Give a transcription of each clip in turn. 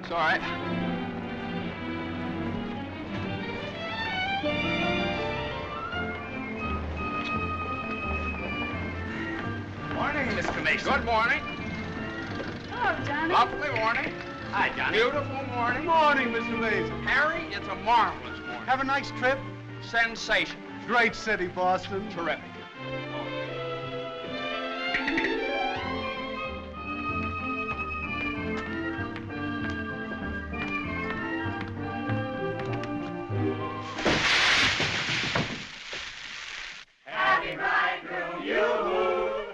It's all right. Morning, Mr. Mason. Good morning. Hello, Johnny. Lovely morning. Hi, Johnny. Beautiful morning. Morning, Mr. Mason. Harry, it's a marvelous morning. Have a nice trip? Sensation. Great city, Boston. Terrific. Happy bridegroom, you.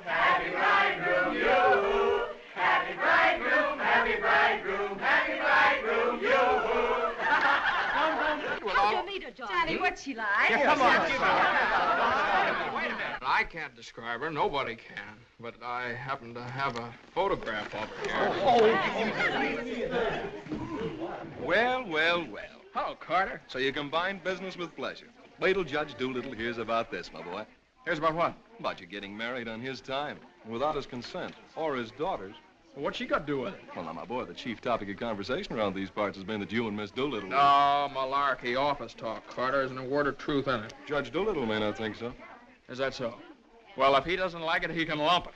Happy bridegroom, you. Happy bridegroom, happy bridegroom, happy bridegroom, you. How'd you meet her, Johnny? What's she like? Come on. Wait a minute. I can't describe her. Nobody can. But I happen to have a photograph of her here. Well, well, well. Hello, Carter. So you combine business with pleasure. Wait till Judge Doolittle hears about this, my boy. Here's about what? About you getting married on his time, without his consent, or his daughter's. What's she got to do with it? Well, now, my boy, the chief topic of conversation around these parts has been that you and Miss Doolittle... No, malarkey, office talk, Carter. Isn't a word of truth in it. Judge Doolittle may not think so. Is that so? Well, if he doesn't like it, he can lump it.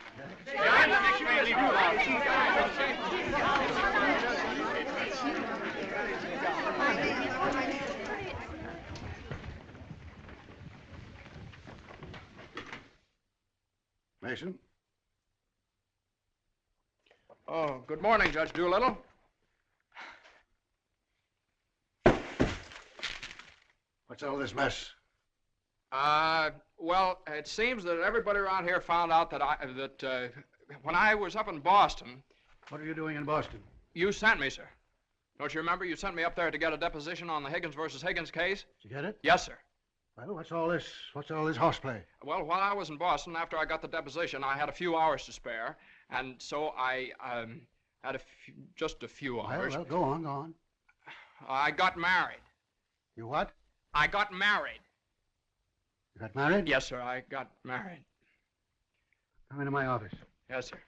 Mason? Oh, good morning, Judge Doolittle. What's all this mess? Well, it seems that everybody around here found out that when I was up in Boston... What are you doing in Boston? You sent me, sir. Don't you remember? You sent me up there to get a deposition on the Higgins versus Higgins case? Did you get it? Yes, sir. Well, what's all this horseplay? Well, while I was in Boston, after I got the deposition, I had a few hours to spare, and so I had just a few hours. Well, go on. I got married. You what? I got married. You got married? Yes, sir, I got married. Come into my office. Yes, sir.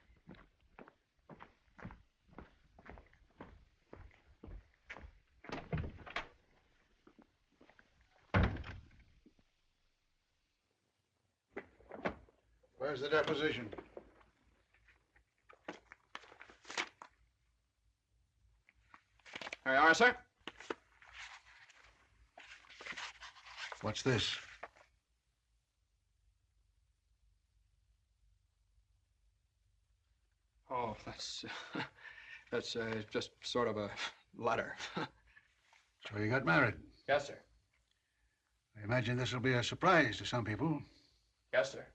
Where's the deposition? There you are, sir. What's this? Oh, that's just sort of a letter. So you got married. Yes, sir. I imagine this will be a surprise to some people. Yes, sir.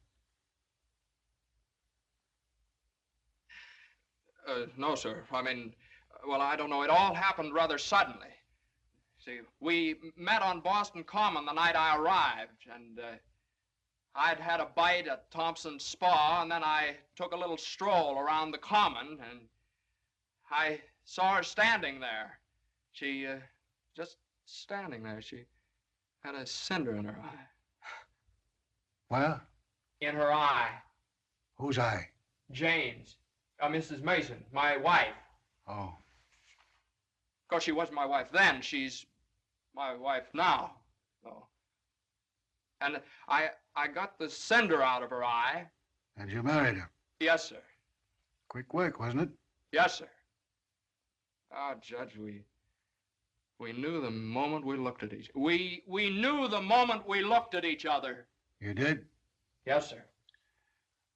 No, sir. I mean, well, I don't know. It all happened rather suddenly. See, we met on Boston Common the night I arrived, and I'd had a bite at Thompson's Spa, and then I took a little stroll around the Common, and I saw her standing there. She, just standing there. She had a cinder in her eye. Well? In her eye. Whose eye? Jane's. Mrs. Mason, my wife. Oh. Of course, she wasn't my wife then. She's my wife now. So. And I got the cinder out of her eye. And you married her? Yes, sir. Quick work, wasn't it? Yes, sir. Ah, Judge, we knew the moment we looked at each other. We knew the moment we looked at each other. You did? Yes, sir.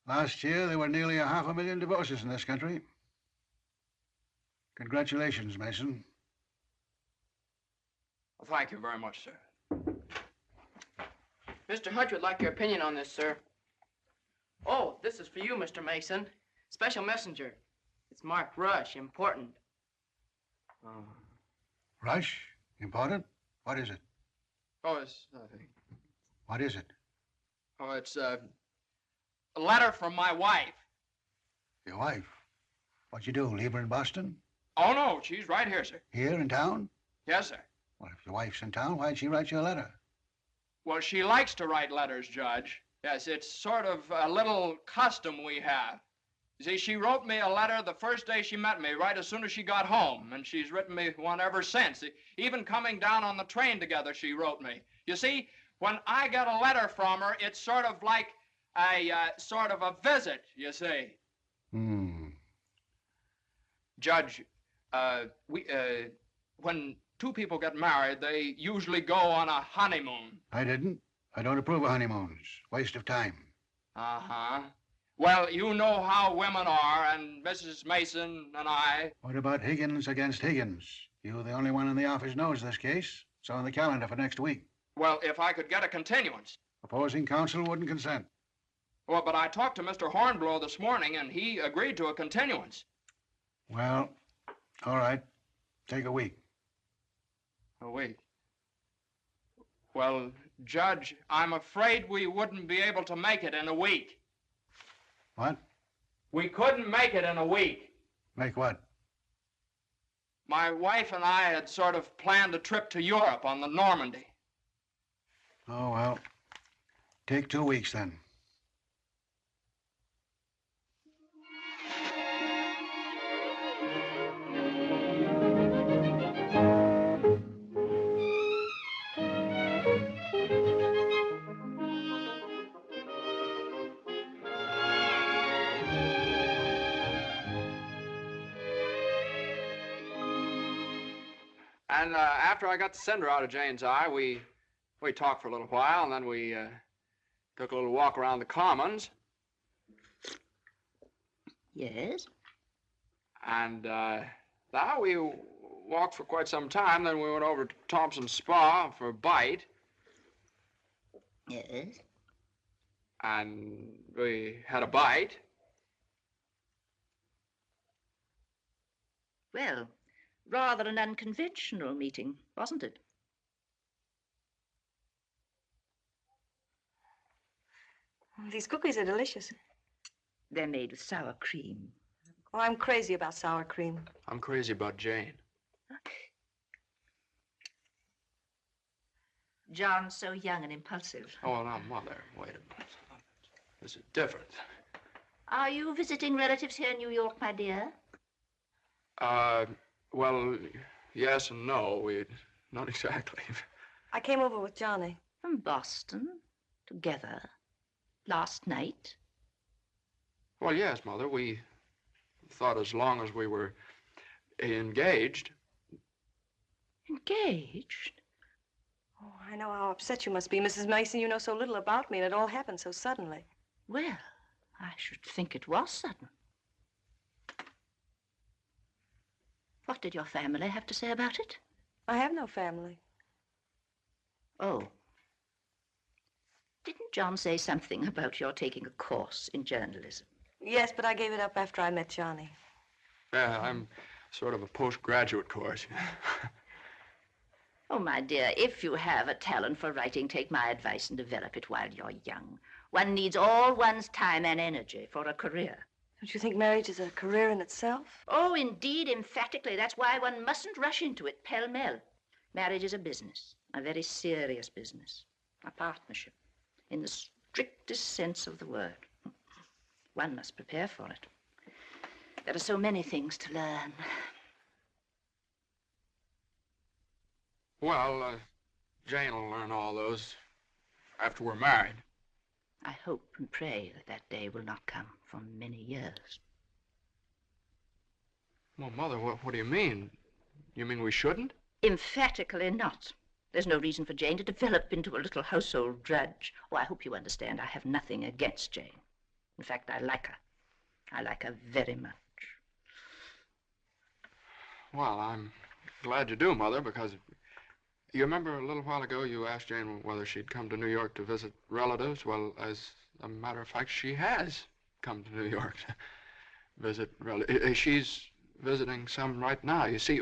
Last year, there were nearly 500,000 divorces in this country. Congratulations, Mason. Well, thank you very much, sir. Mr. Hutch would like your opinion on this, sir. Oh, this is for you, Mr. Mason. Special messenger. It's marked Rush, important. Rush? Important? What is it? Oh, it's nothing. What is it? Oh, it's a letter from my wife. Your wife? What'd you do, leave her in Boston? Oh, no, she's right here, sir. Here in town? Yes, sir. Well, if your wife's in town, why'd she write you a letter? Well, she likes to write letters, Judge. Yes, it's sort of a little custom we have. See, she wrote me a letter the first day she met me, right as soon as she got home, and she's written me one ever since. Even coming down on the train together, she wrote me. You see, when I get a letter from her, it's sort of like sort of a visit, you see. Judge, when two people get married, they usually go on a honeymoon. I didn't. I don't approve of honeymoons. Waste of time. Uh-huh. Well, you know how women are, and Mrs. Mason and I... What about Higgins against Higgins? You're the only one in the office knows this case. It's on the calendar for next week. Well, if I could get a continuance. Opposing counsel wouldn't consent. Well, but I talked to Mr. Hornblow this morning, and he agreed to a continuance. Well, all right. Take a week. A week? Well, Judge, I'm afraid we wouldn't be able to make it in a week. What? We couldn't make it in a week. Make what? My wife and I had sort of planned a trip to Europe on the Normandy. Oh, well, take 2 weeks then. And after I got the cinder out of Jane's eye, we talked for a little while, and then we took a little walk around the Commons. Yes? And now we walked for quite some time, then we went over to Thompson's Spa for a bite. Yes? And we had a bite. Well, rather an unconventional meeting, wasn't it? These cookies are delicious. They're made with sour cream. Oh, I'm crazy about sour cream. I'm crazy about Jane. John's so young and impulsive. Oh, now, Mother, wait a minute. This is different. Are you visiting relatives here in New York, my dear? Well, yes and no. Not exactly. I came over with Johnny. From Boston, together, last night? Well, yes, Mother. We thought as long as we were engaged. Engaged? Oh, I know how upset you must be, Mrs. Mason. You know so little about me, and it all happened so suddenly. Well, I should think it was sudden. What did your family have to say about it? I have no family. Oh. Didn't John say something about your taking a course in journalism? Yes, but I gave it up after I met Johnny. Yeah, I'm sort of a postgraduate course. Oh, my dear, if you have a talent for writing, take my advice and develop it while you're young. One needs all one's time and energy for a career. Don't you think marriage is a career in itself? Oh, indeed, emphatically. That's why one mustn't rush into it pell-mell. Marriage is a business, a very serious business, a partnership, in the strictest sense of the word. One must prepare for it. There are so many things to learn. Well, Jane will learn all those after we're married. I hope and pray that that day will not come for many years. Well, Mother, what do you mean? You mean we shouldn't? Emphatically not. There's no reason for Jane to develop into a little household drudge. Oh, I hope you understand I have nothing against Jane. In fact, I like her. I like her very much. Well, I'm glad you do, Mother, because you remember a little while ago you asked Jane whether she'd come to New York to visit relatives? Well, as a matter of fact, she has come to New York to visit relatives. She's visiting some right now. You see,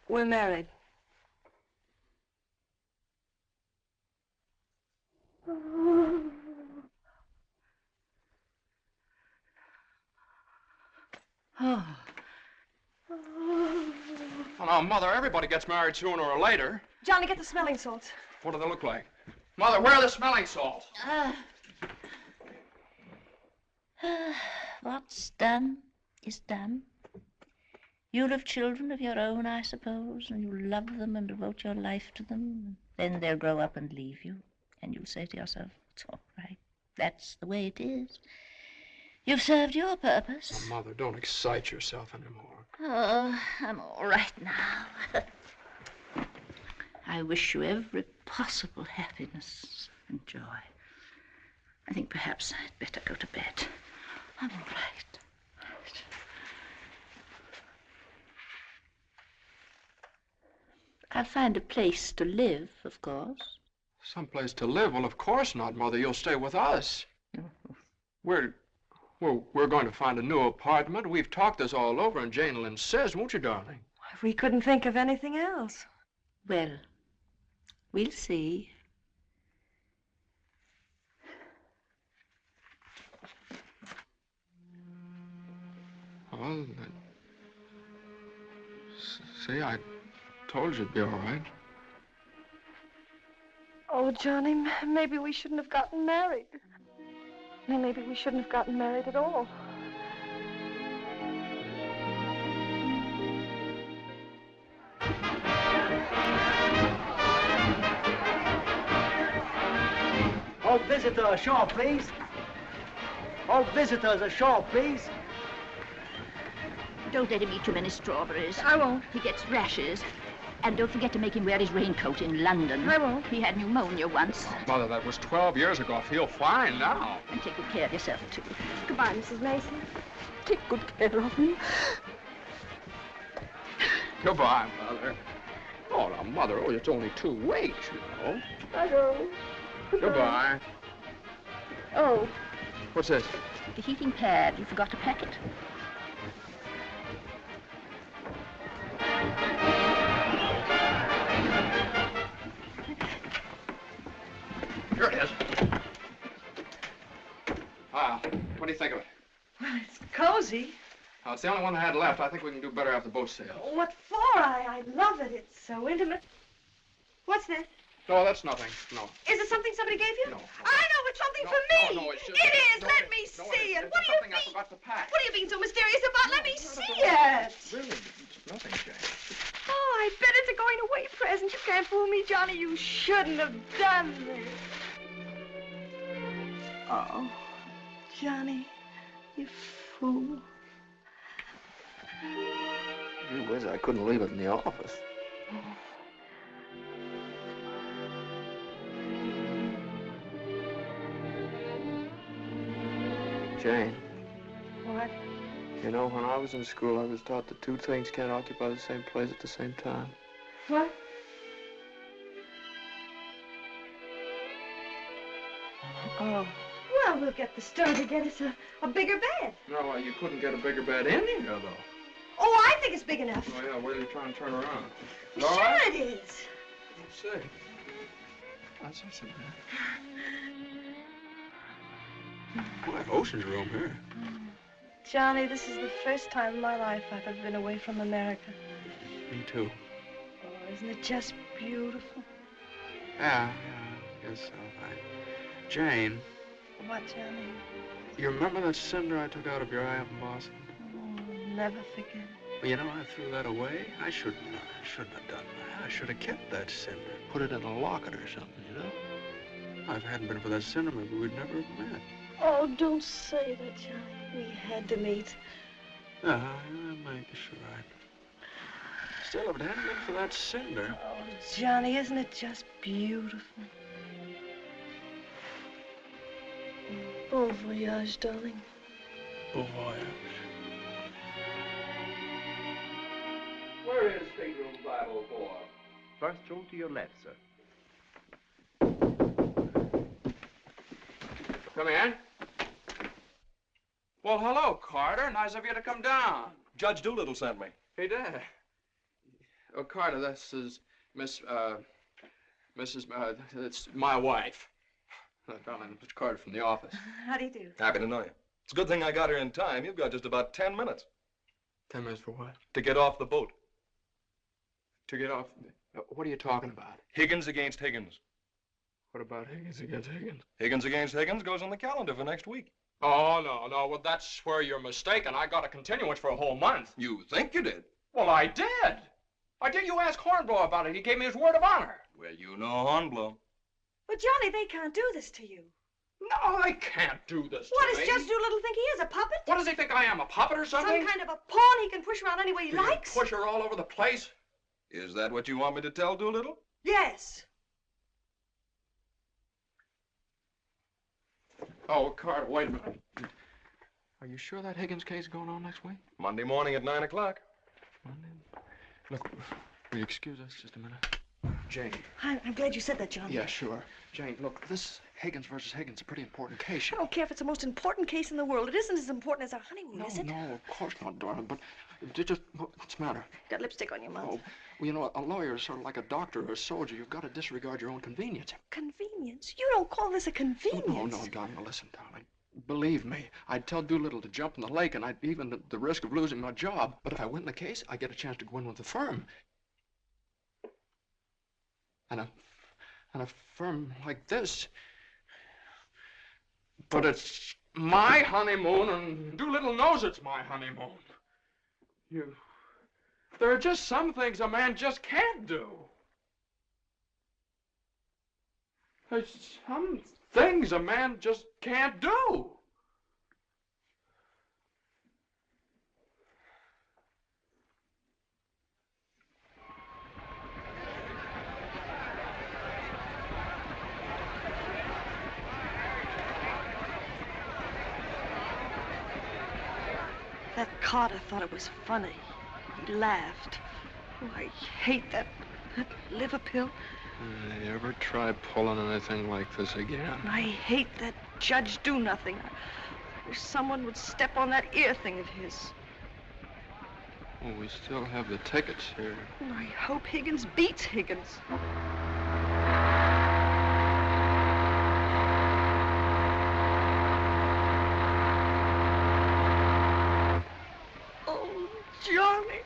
we're married. Oh. Well, now, Mother, everybody gets married sooner or later. Johnny, get the smelling salts. What do they look like? Mother, where are the smelling salts? What's done is done. You'll have children of your own, I suppose, and you'll love them and devote your life to them. Then they'll grow up and leave you, and you'll say to yourself, it's all right. That's the way it is. You've served your purpose. Oh, Mother, don't excite yourself anymore. Oh, I'm all right now. I wish you every possible happiness and joy. I think perhaps I'd better go to bed. I'm all right. I'll find a place to live, of course. Someplace to live? Well, of course not, Mother. You'll stay with us. We're going to find a new apartment. We've talked this all over, and Jane will insist, won't you, darling? We couldn't think of anything else. Well, we'll see. Well, see, I told you it'd be all right. Oh, Johnny, maybe we shouldn't have gotten married. Maybe we shouldn't have gotten married at all. All visitors ashore, please. All visitors ashore, please. Don't let him eat too many strawberries. I won't. He gets rashes. And don't forget to make him wear his raincoat in London. I won't. He had pneumonia once. Mother, that was 12 years ago. I feel fine now. And take good care of yourself, too. Goodbye, Mrs. Mason. Take good care of him. Goodbye, Mother. Oh, now, Mother, it's only 2 weeks, you know. I know. Goodbye. Oh. What's this? The heating pad. You forgot to pack it. Here it is. What do you think of it? Well, it's cozy. It's the only one I had left. I think we can do better after the boat sails. What for? I love it. It's so intimate. What's that? No, that's nothing. No. Is it something somebody gave you? No. I know it's something for me. No, it's just... It is. No, Let me see it. What do you something I forgot to pack. What are you being so mysterious about? Let me see it. Really, it's nothing, Jane. Oh, I bet it's a going away present. You can't fool me, Johnny. You shouldn't have done this. Oh, Johnny, you fool. Gee whiz, I couldn't leave it in the office. Jane. What? You know, when I was in school, I was taught that 2 things can't occupy the same place at the same time. What? Oh. Well, we'll get the store to get us a bigger bed. No, well, you couldn't get a bigger bed in here, though. Oh, I think it's big enough. Oh, yeah, where are you trying to turn around? Sure it is. Let's see. That's not so bad. Boy, ocean's room here. Johnny, this is the first time in my life I've ever been away from America. Me too. Oh, isn't it just beautiful? Yeah, I guess so. Jane. What, Johnny? You remember that cinder I took out of your eye up in Boston? Oh, never forget. Well, you know, I threw that away. I shouldn't have done that. I should have kept that cinder, put it in a locket or something, you know? If it hadn't been for that cinder, maybe we'd never have met. Oh, don't say that, Johnny. We had to meet. Yeah, I guess you're right. Still, if it hadn't been for that cinder... Oh, Johnny, isn't it just beautiful? Bon voyage, darling. Bon voyage. Where is stateroom 504? First room to your left, sir. Come in. Well, hello, Carter. Nice of you to come down. Judge Doolittle sent me. He did. Oh, Carter, this is it's my wife. Darling, it's Carter from the office. How do you do? Happy to know you. It's a good thing I got here in time. You've got just about 10 minutes. 10 minutes for what? To get off the boat. To get off? What are you talking about? Higgins against Higgins. What about Higgins against Higgins? Higgins against Higgins goes on the calendar for next week. Oh, no. Well, that's where you're mistaken. I got a continuance for a whole month. You think you did? Well, I did. You ask Hornblow about it. He gave me his word of honor. Well, you know Hornblow. But, Johnny, they can't do this to you. No, they can't do this What to does me. Judge Doolittle think he is, a puppet? What does he think I am, a puppet or something? Some kind of a pawn he can push around any way he likes? Push her all over the place? Is that what you want me to tell Doolittle? Yes. Oh, Carter, wait a minute. Are you sure that Higgins case is going on next week? Monday morning at 9 o'clock. Monday? Look, will you excuse us just a minute? Jane. I'm glad you said that, Johnny. Yeah, sure. Jane, look, this Higgins versus Higgins is a pretty important case. I don't care if it's the most important case in the world. It isn't as important as our honeymoon, is it? No, of course not, darling. But what's the matter? Got lipstick on your mouth. Oh, well, you know, a lawyer is sort of like a doctor or a soldier. You've got to disregard your own convenience. Convenience? You don't call this a convenience. No, darling. Listen, darling. Believe me, I'd tell Doolittle to jump in the lake, and I'd even at the risk of losing my job. But if I win the case, I get a chance to go in with the firm. And a firm like this. But it's my honeymoon, and Doolittle knows it's my honeymoon. There are just some things a man just can't do. There's some things a man just can't do. That Carter thought it was funny. He laughed. Oh, I hate that liver pill. You ever try pulling anything like this again? I hate that Judge Do-Nothing. I wish someone would step on that ear thing of his. Well, we still have the tickets here. I hope Higgins beats Higgins. Oh, Johnny.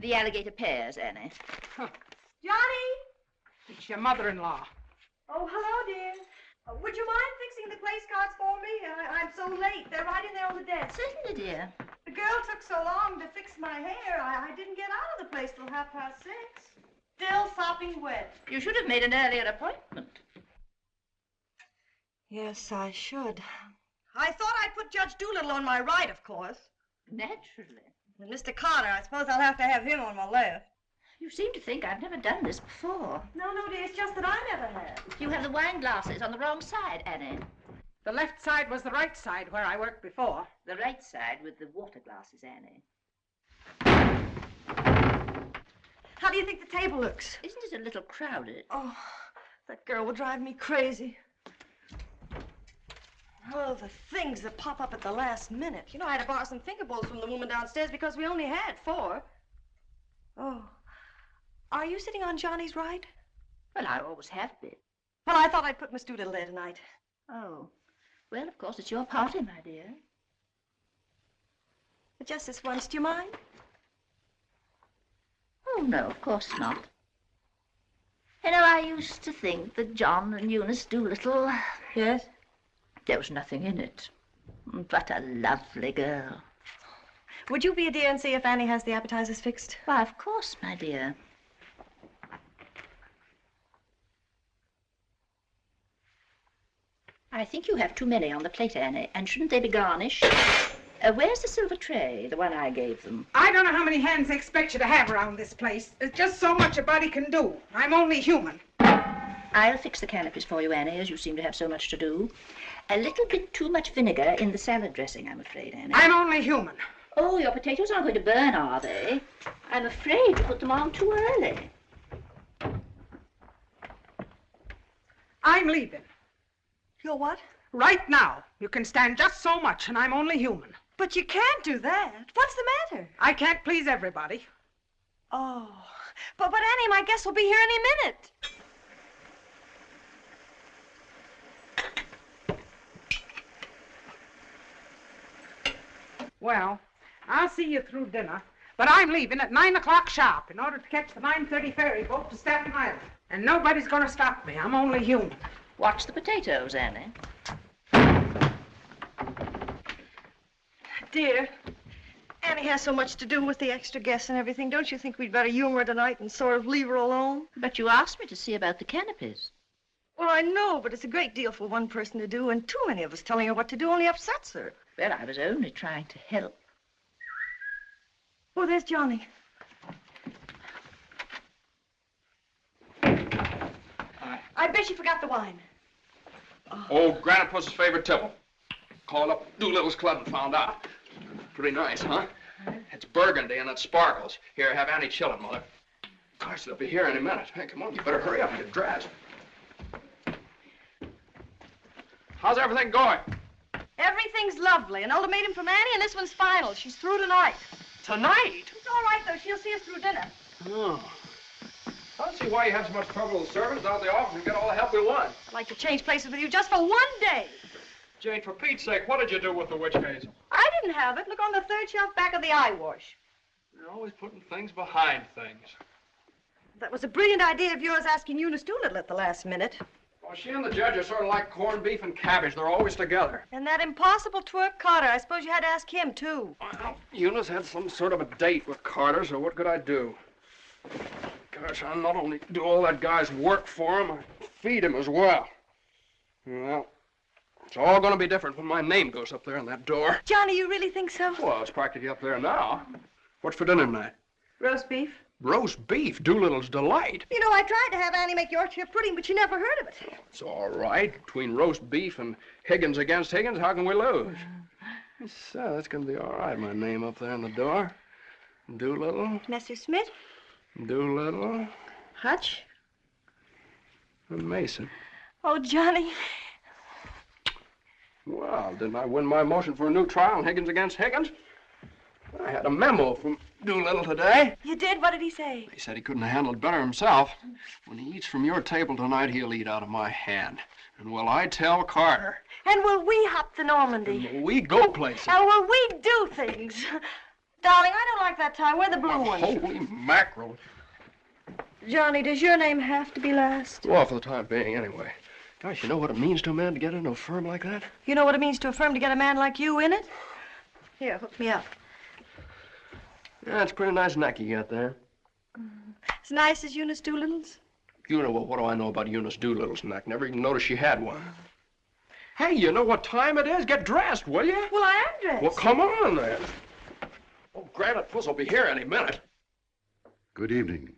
The alligator pears, Annie. Johnny! It's your mother-in-law. Oh, hello, dear. Would you mind fixing the place cards for me? I'm so late. They're right in there on the desk. Certainly, dear. The girl took so long to fix my hair, I didn't get out of the place till 6:30. Still sopping wet. You should have made an earlier appointment. Yes, I should. I thought I'd put Judge Doolittle on my right, of course. Naturally. And Mr. Carter, I suppose I'll have to have him on my left. You seem to think I've never done this before. No, dear, it's just that I never have. You have the wine glasses on the wrong side, Annie. The left side was the right side where I worked before. The right side with the water glasses, Annie. How do you think the table looks? Isn't it a little crowded? Oh, that girl will drive me crazy. Oh, the things that pop up at the last minute. You know, I had to borrow some thinkables from the woman downstairs because we only had 4. Oh. Are you sitting on Johnny's right? Well, I always have been. Well, I thought I'd put Miss Doolittle there tonight. Oh. Well, of course, it's your party, my dear. But just this once, do you mind? Oh, no, of course not. You know, I used to think that John and Eunice Doolittle... Yes? There was nothing in it. But a lovely girl. Would you be a dear and see if Annie has the appetizers fixed? Why, of course, my dear. I think you have too many on the plate, Annie, and shouldn't they be garnished? Where's the silver tray, the one I gave them? I don't know how many hands they expect you to have around this place. There's just so much a body can do. I'm only human. I'll fix the canopies for you, Annie, as you seem to have so much to do. A little bit too much vinegar in the salad dressing, I'm afraid, Annie. I'm only human. Oh, your potatoes aren't going to burn, are they? I'm afraid you put them on too early. I'm leaving. You're what? Right now. You can stand just so much, and I'm only human. But you can't do that. What's the matter? I can't please everybody. Oh, but Annie, my guest will be here any minute. Well, I'll see you through dinner, but I'm leaving at 9 o'clock sharp in order to catch the 9:30 ferry boat to Staten Island. And nobody's going to stop me. I'm only human. Watch the potatoes, Annie. Dear, Annie has so much to do with the extra guests and everything. Don't you think we'd better humor her tonight and sort of leave her alone? But you asked me to see about the canopies. Well, I know, but it's a great deal for one person to do, and too many of us telling her what to do only upsets her. Well, I was only trying to help. Oh, there's Johnny. Hi. I bet you forgot the wine. Old Granite Puss's favorite tipple. Called up Doolittle's club and found out. Pretty nice, huh? It's burgundy and it sparkles. Here, have Annie chill it, Mother. Gosh, they'll be here any minute. Hey, come on, you better hurry up and get dressed. How's everything going? Everything's lovely. An ultimatum from Annie, and this one's final. She's through tonight. Tonight? It's all right, though. She'll see us through dinner. Oh. I don't see why you have so much trouble with servants out of the office and get all the help we want. I'd like to change places with you just for one day. Jane, for Pete's sake, what did you do with the witch hazel? I didn't have it. Look on the third shelf back of the eye wash. You're always putting things behind things. That was a brilliant idea of yours asking Eunice Doolittle at the last minute. Well, she and the judge are sort of like corned beef and cabbage. They're always together. And that impossible twerk Carter. I suppose you had to ask him, too. Well, Eunice had some sort of a date with Carter, so what could I do? Gosh, I not only do all that guy's work for him, I feed him as well. Well, it's all going to be different when my name goes up there on that door. Johnny, you really think so? Well, it's practically up there now. What's for dinner tonight? Roast beef. Roast beef, Doolittle's delight. You know, I tried to have Annie make Yorkshire pudding, but she never heard of it. It's all right. Between roast beef and Higgins against Higgins, how can we lose? So that's going to be all right, my name up there on the door. Doolittle. Messerschmitt. Doolittle. Hutch. And Mason. Oh, Johnny. Well, didn't I win my motion for a new trial on Higgins against Higgins? I had a memo from Doolittle today. You did? What did he say? He said he couldn't have handled it better himself. When he eats from your table tonight, he'll eat out of my hand. And will I tell Carter? And will we hop the Normandy? And will we go places? And will we do things? Darling, I don't like that tie. Wear the blue one. Holy mackerel. Johnny, does your name have to be last? Well, for the time being, anyway. Gosh, you know what it means to a man to get into a firm like that? You know what it means to a firm to get a man like you in it? Here, hook me up. Yeah, it's a pretty nice neck you got there. As nice as Eunice Doolittle's? You know, well, what do I know about Eunice Doolittle's neck? Never even noticed she had one. Hey, you know what time it is? Get dressed, will you? Well, I am dressed. Well, come on, then. Oh, Granite Puss will be here any minute. Good evening.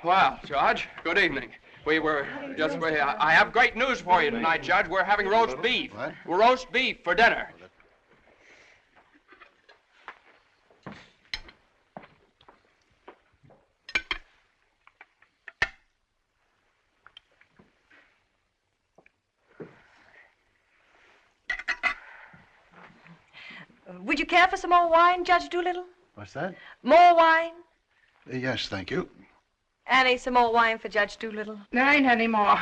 Well, Judge, good evening. I have great news for you tonight, Judge. We're having roast beef. What? Roast beef for dinner. Would you care for some more wine, Judge Doolittle? What's that? More wine? Yes, thank you. Annie, some more wine for Judge Doolittle. There ain't any more.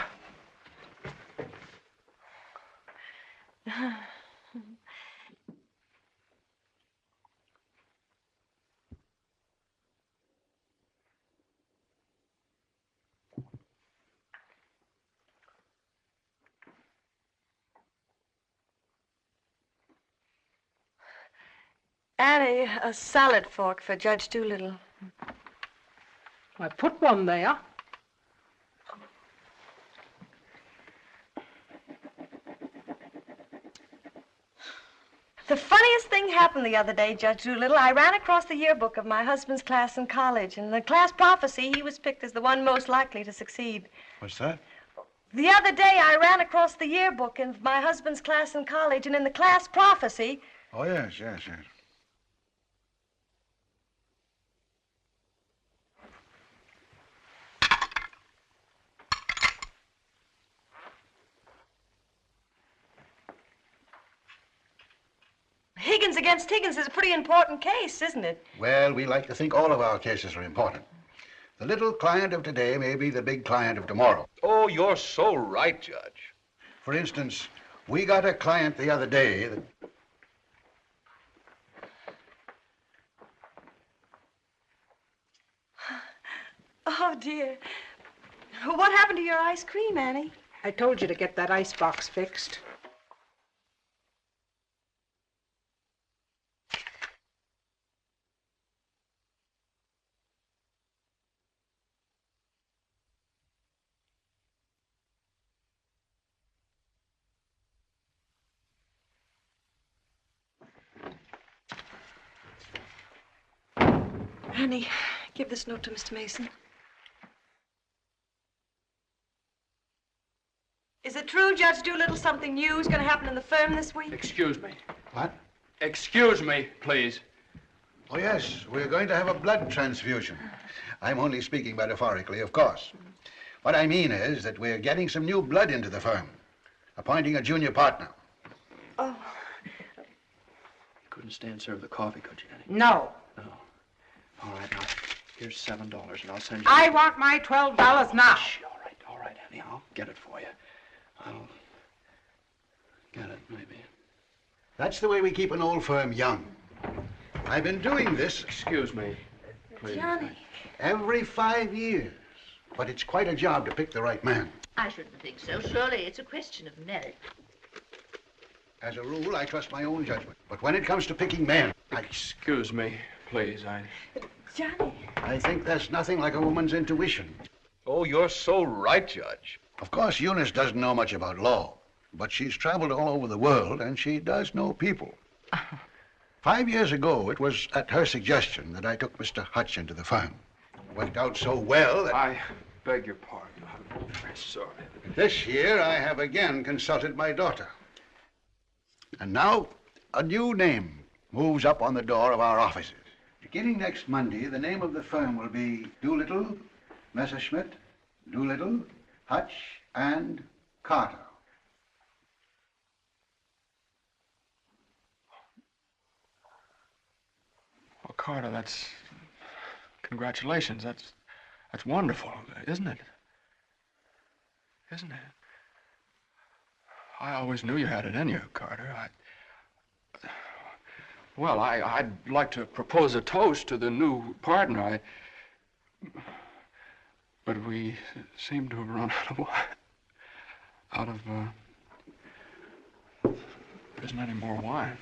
Annie, a salad fork for Judge Doolittle. I put one there. The funniest thing happened the other day, Judge Doolittle. I ran across the yearbook of my husband's class in college. In the class prophecy, he was picked as the one most likely to succeed. What's that? The other day, I ran across the yearbook of my husband's class in college, and in the class prophecy... Oh, yes. Higgins against Higgins is a pretty important case, isn't it? Well, we like to think all of our cases are important. The little client of today may be the big client of tomorrow. Oh, you're so right, Judge. For instance, we got a client the other day that... Oh, dear. What happened to your ice cream, Annie? I told you to get that ice box fixed. Annie, give this note to Mr. Mason. Is it true, Judge Doolittle's something new is going to happen in the firm this week? Excuse me. What? Excuse me, please. Oh, yes, we're going to have a blood transfusion. I'm only speaking metaphorically, of course. What I mean is that we're getting some new blood into the firm, appointing a junior partner. Oh. You couldn't stand serve the coffee, could you, Annie? No. No. All right, now, here's $7, and I'll send you... I want my $12 now. Shh, all right, Annie, I'll get it for you. I'll get it, maybe. That's the way we keep an old firm young. I've been doing this... Excuse me, please. Johnny. Every 5 years. But it's quite a job to pick the right man. I shouldn't think so. Surely it's a question of merit. As a rule, I trust my own judgment. But when it comes to picking men, Excuse me, please, Johnny. I think there's nothing like a woman's intuition. Oh, you're so right, Judge. Of course, Eunice doesn't know much about law, but she's traveled all over the world, and she does know people. 5 years ago, it was at her suggestion that I took Mr. Hutch into the firm. It worked out so well that... I beg your pardon. I'm very sorry. This year, I have again consulted my daughter. And now, a new name moves up on the door of our offices. Beginning next Monday, the name of the firm will be Doolittle, Messerschmitt, Doolittle, Hutch, and Carter. Well, Carter, that's... Congratulations. That's wonderful, isn't it? Isn't it? I always knew you had it in you, Carter. Well, I'd like to propose a toast to the new partner. But we seem to have run out of there isn't any more wine.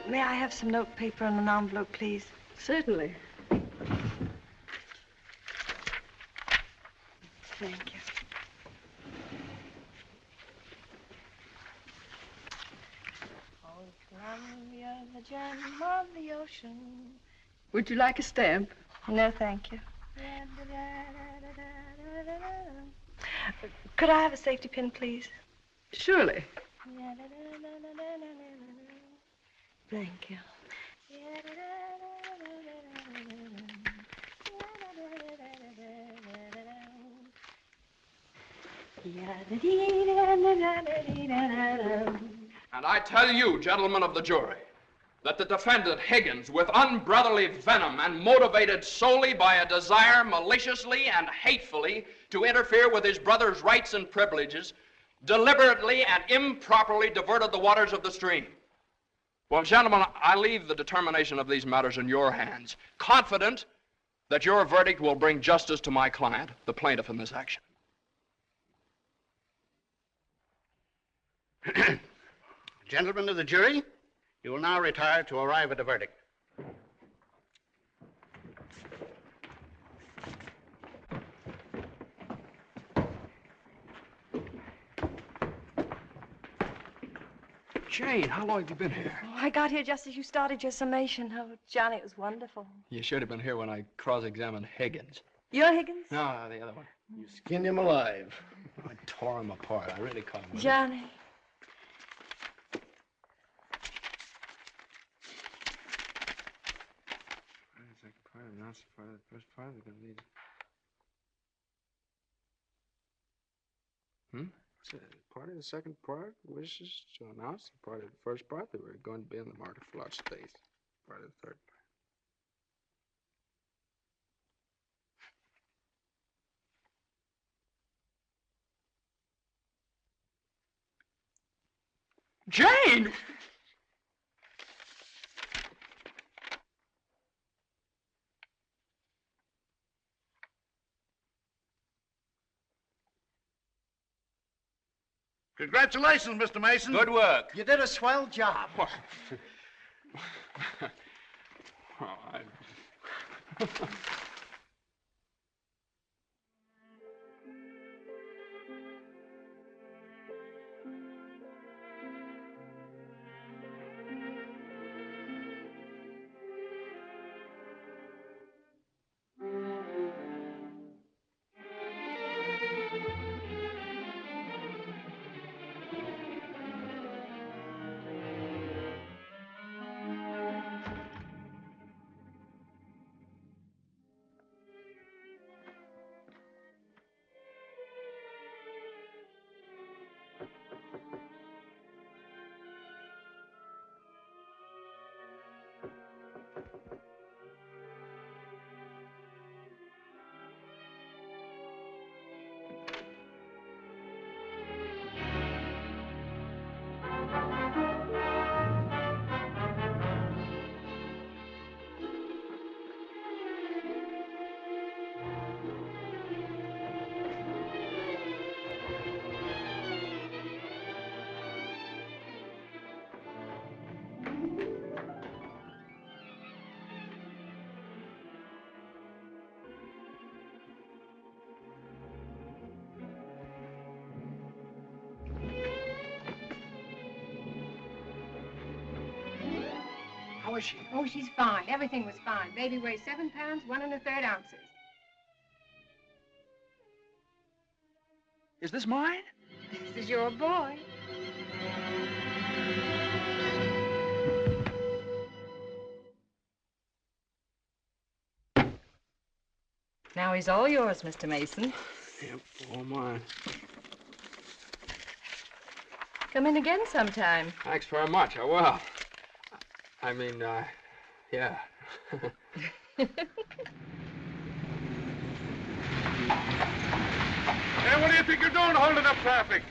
May I have some note paper and an envelope, please? Certainly. Thank you. Oh, Columbia, the gem of the ocean. Would you like a stamp? No, thank you. Could I have a safety pin, please? Surely. Thank you. And I tell you, gentlemen of the jury, that the defendant, Higgins, with unbrotherly venom and motivated solely by a desire maliciously and hatefully to interfere with his brother's rights and privileges, deliberately and improperly diverted the waters of the stream. Well, gentlemen, I leave the determination of these matters in your hands, confident that your verdict will bring justice to my client, the plaintiff in this action. Gentlemen of the jury, you will now retire to arrive at a verdict. Jane, how long have you been here? Oh, I got here just as you started your summation. Oh, Johnny, it was wonderful. You should have been here when I cross-examined Higgins. You're Higgins? No, the other one. You skinned him alive. I tore him apart. I really caught him with it. Johnny. Second part, announce the part of the first part. We're going to lead. So, part of the second part wishes to announce the part of the first part that we're going to be in the market for large space. Part of the third part. Jane! Congratulations, Mr. Mason. Good work. You did a swell job. How is she? Oh, she's fine. Everything was fine. Baby weighs 7 pounds, 1 1/3 ounces. Is this mine? This is your boy. Now he's all yours, Mr. Mason. Yep, all mine. Come in again sometime. Thanks very much. I will. I mean, yeah. Hey, what do you think you're doing holding up traffic?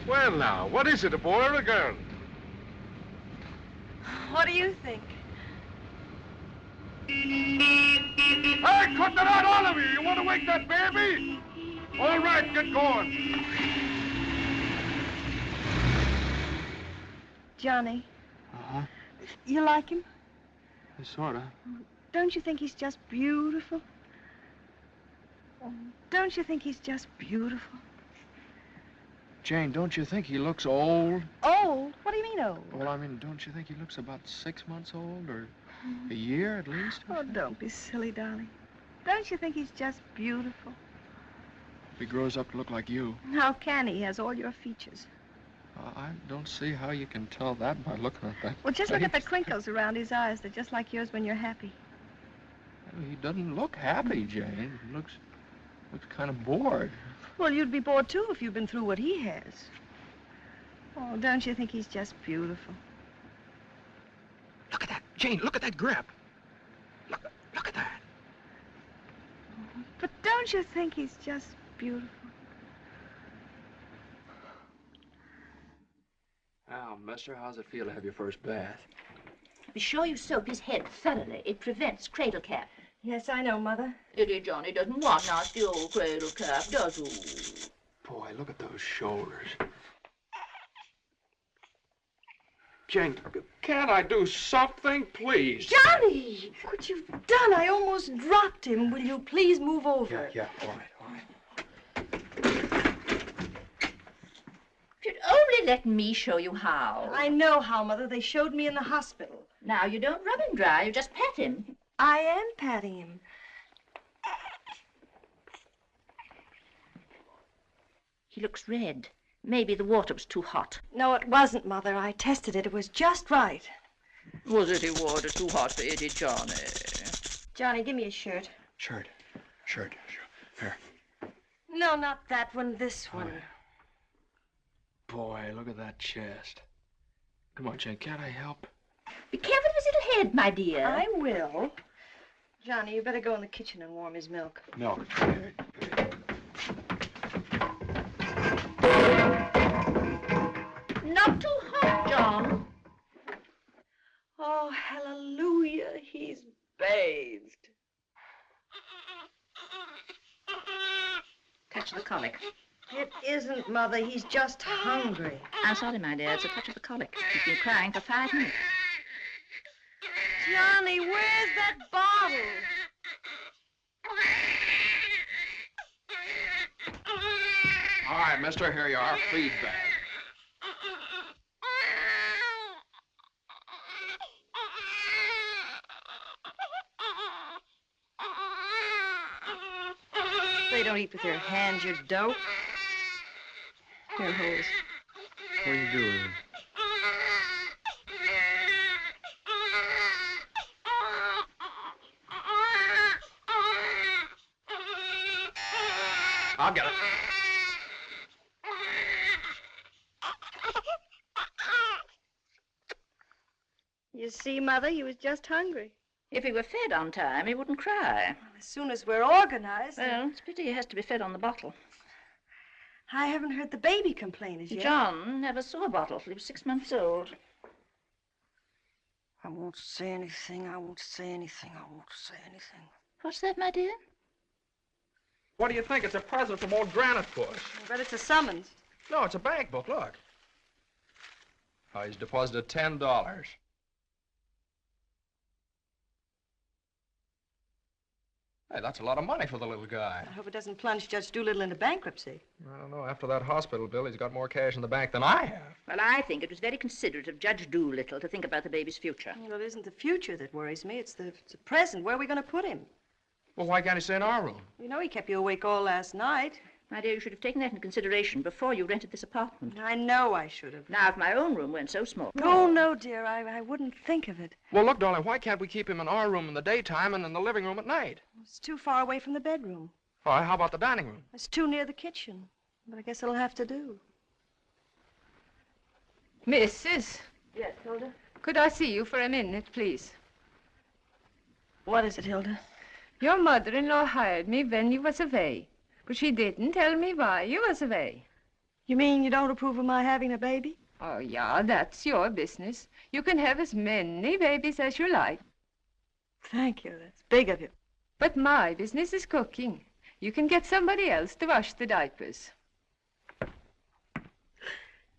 Well, now, what is it, a boy or a girl? What do you think? Hey, cut that out, all of you! You want to wake that baby? All right, get going. Johnny. Uh-huh. You like him? Sort of. Don't you think he's just beautiful? Don't you think he's just beautiful? Jane, don't you think he looks old? Old? What do you mean old? Well, I mean, don't you think he looks about 6 months old, or a year at least? Oh, don't be silly, darling. Don't you think he's just beautiful? If he grows up to look like you. How can he? He has all your features. I don't see how you can tell that by looking at that. Well, just look at the face. crinkles around his eyes. They're just like yours when you're happy. He doesn't look happy, Jane. He looks kind of bored. Well, you'd be bored, too, if you'd been through what he has. Oh, don't you think he's just beautiful? Look at that. Jane, look at that grip. Look at that. But don't you think he's just beautiful? Well, mister, how's it feel to have your first bath? Be sure you soap his head thoroughly. It prevents cradle cap. Yes, I know, Mother. Eddie Johnny doesn't want nasty old cradle cap, does he? Boy, look at those shoulders. Jane, can't I do something, please? Johnny! What you've done, I almost dropped him. Will you please move over? Yeah, all right. If you'd only let me show you how. I know how, Mother. They showed me in the hospital. Now, you don't rub him dry, you just pat him. I am patting him. He looks red. Maybe the water was too hot. No, it wasn't, Mother. I tested it. It was just right. Was it water too hot for Eddie, Johnny? Johnny, give me a shirt. Shirt. Here. No, not that one. This one. Boy, look at that chest. Come on, Jane, can't I help? Be careful of his little head, my dear. I will. Johnny, you better go in the kitchen and warm his milk. Milk. Not too hot, John. Oh, hallelujah. He's bathed. Touch of the colic. It isn't, Mother. He's just hungry. I'm sorry, my dear. It's a touch of the colic. He's been crying for 5 minutes. Johnny, where's that bottle? All right, mister, here you are. Feed bag. They don't eat with their hands, you dope. Here, Hose. What are you doing? I'll get it. You see, Mother, he was just hungry. If he were fed on time, he wouldn't cry. As soon as we're organized. Well, it's a pity he has to be fed on the bottle. I haven't heard the baby complain as yet. John never saw a bottle till he was 6 months old. I won't say anything. I won't say anything. I won't say anything. What's that, my dear? What do you think? It's a present from old Granite Puss. I bet it's a summons. No, it's a bank book. Look. Oh, he's deposited $10. Hey, that's a lot of money for the little guy. I hope it doesn't plunge Judge Doolittle into bankruptcy. I don't know. After that hospital bill, he's got more cash in the bank than I have. Well, I think it was very considerate of Judge Doolittle to think about the baby's future. Well, it isn't the future that worries me. It's the present. Where are we going to put him? Well, why can't he stay in our room? You know he kept you awake all last night. My dear, you should have taken that into consideration before you rented this apartment. I know I should have. Now, if my own room weren't so small. Oh, no, dear. I wouldn't think of it. Well, look, darling, why can't we keep him in our room in the daytime and in the living room at night? It's too far away from the bedroom. All right, how about the dining room? It's too near the kitchen. But I guess it'll have to do. Mrs. Yes, Hilda? Could I see you for a minute, please? What is it, Hilda? Your mother-in-law hired me when you was away, but she didn't tell me why you was away. You mean you don't approve of my having a baby? Oh, yeah, that's your business. You can have as many babies as you like. Thank you. That's big of you. But my business is cooking. You can get somebody else to wash the diapers.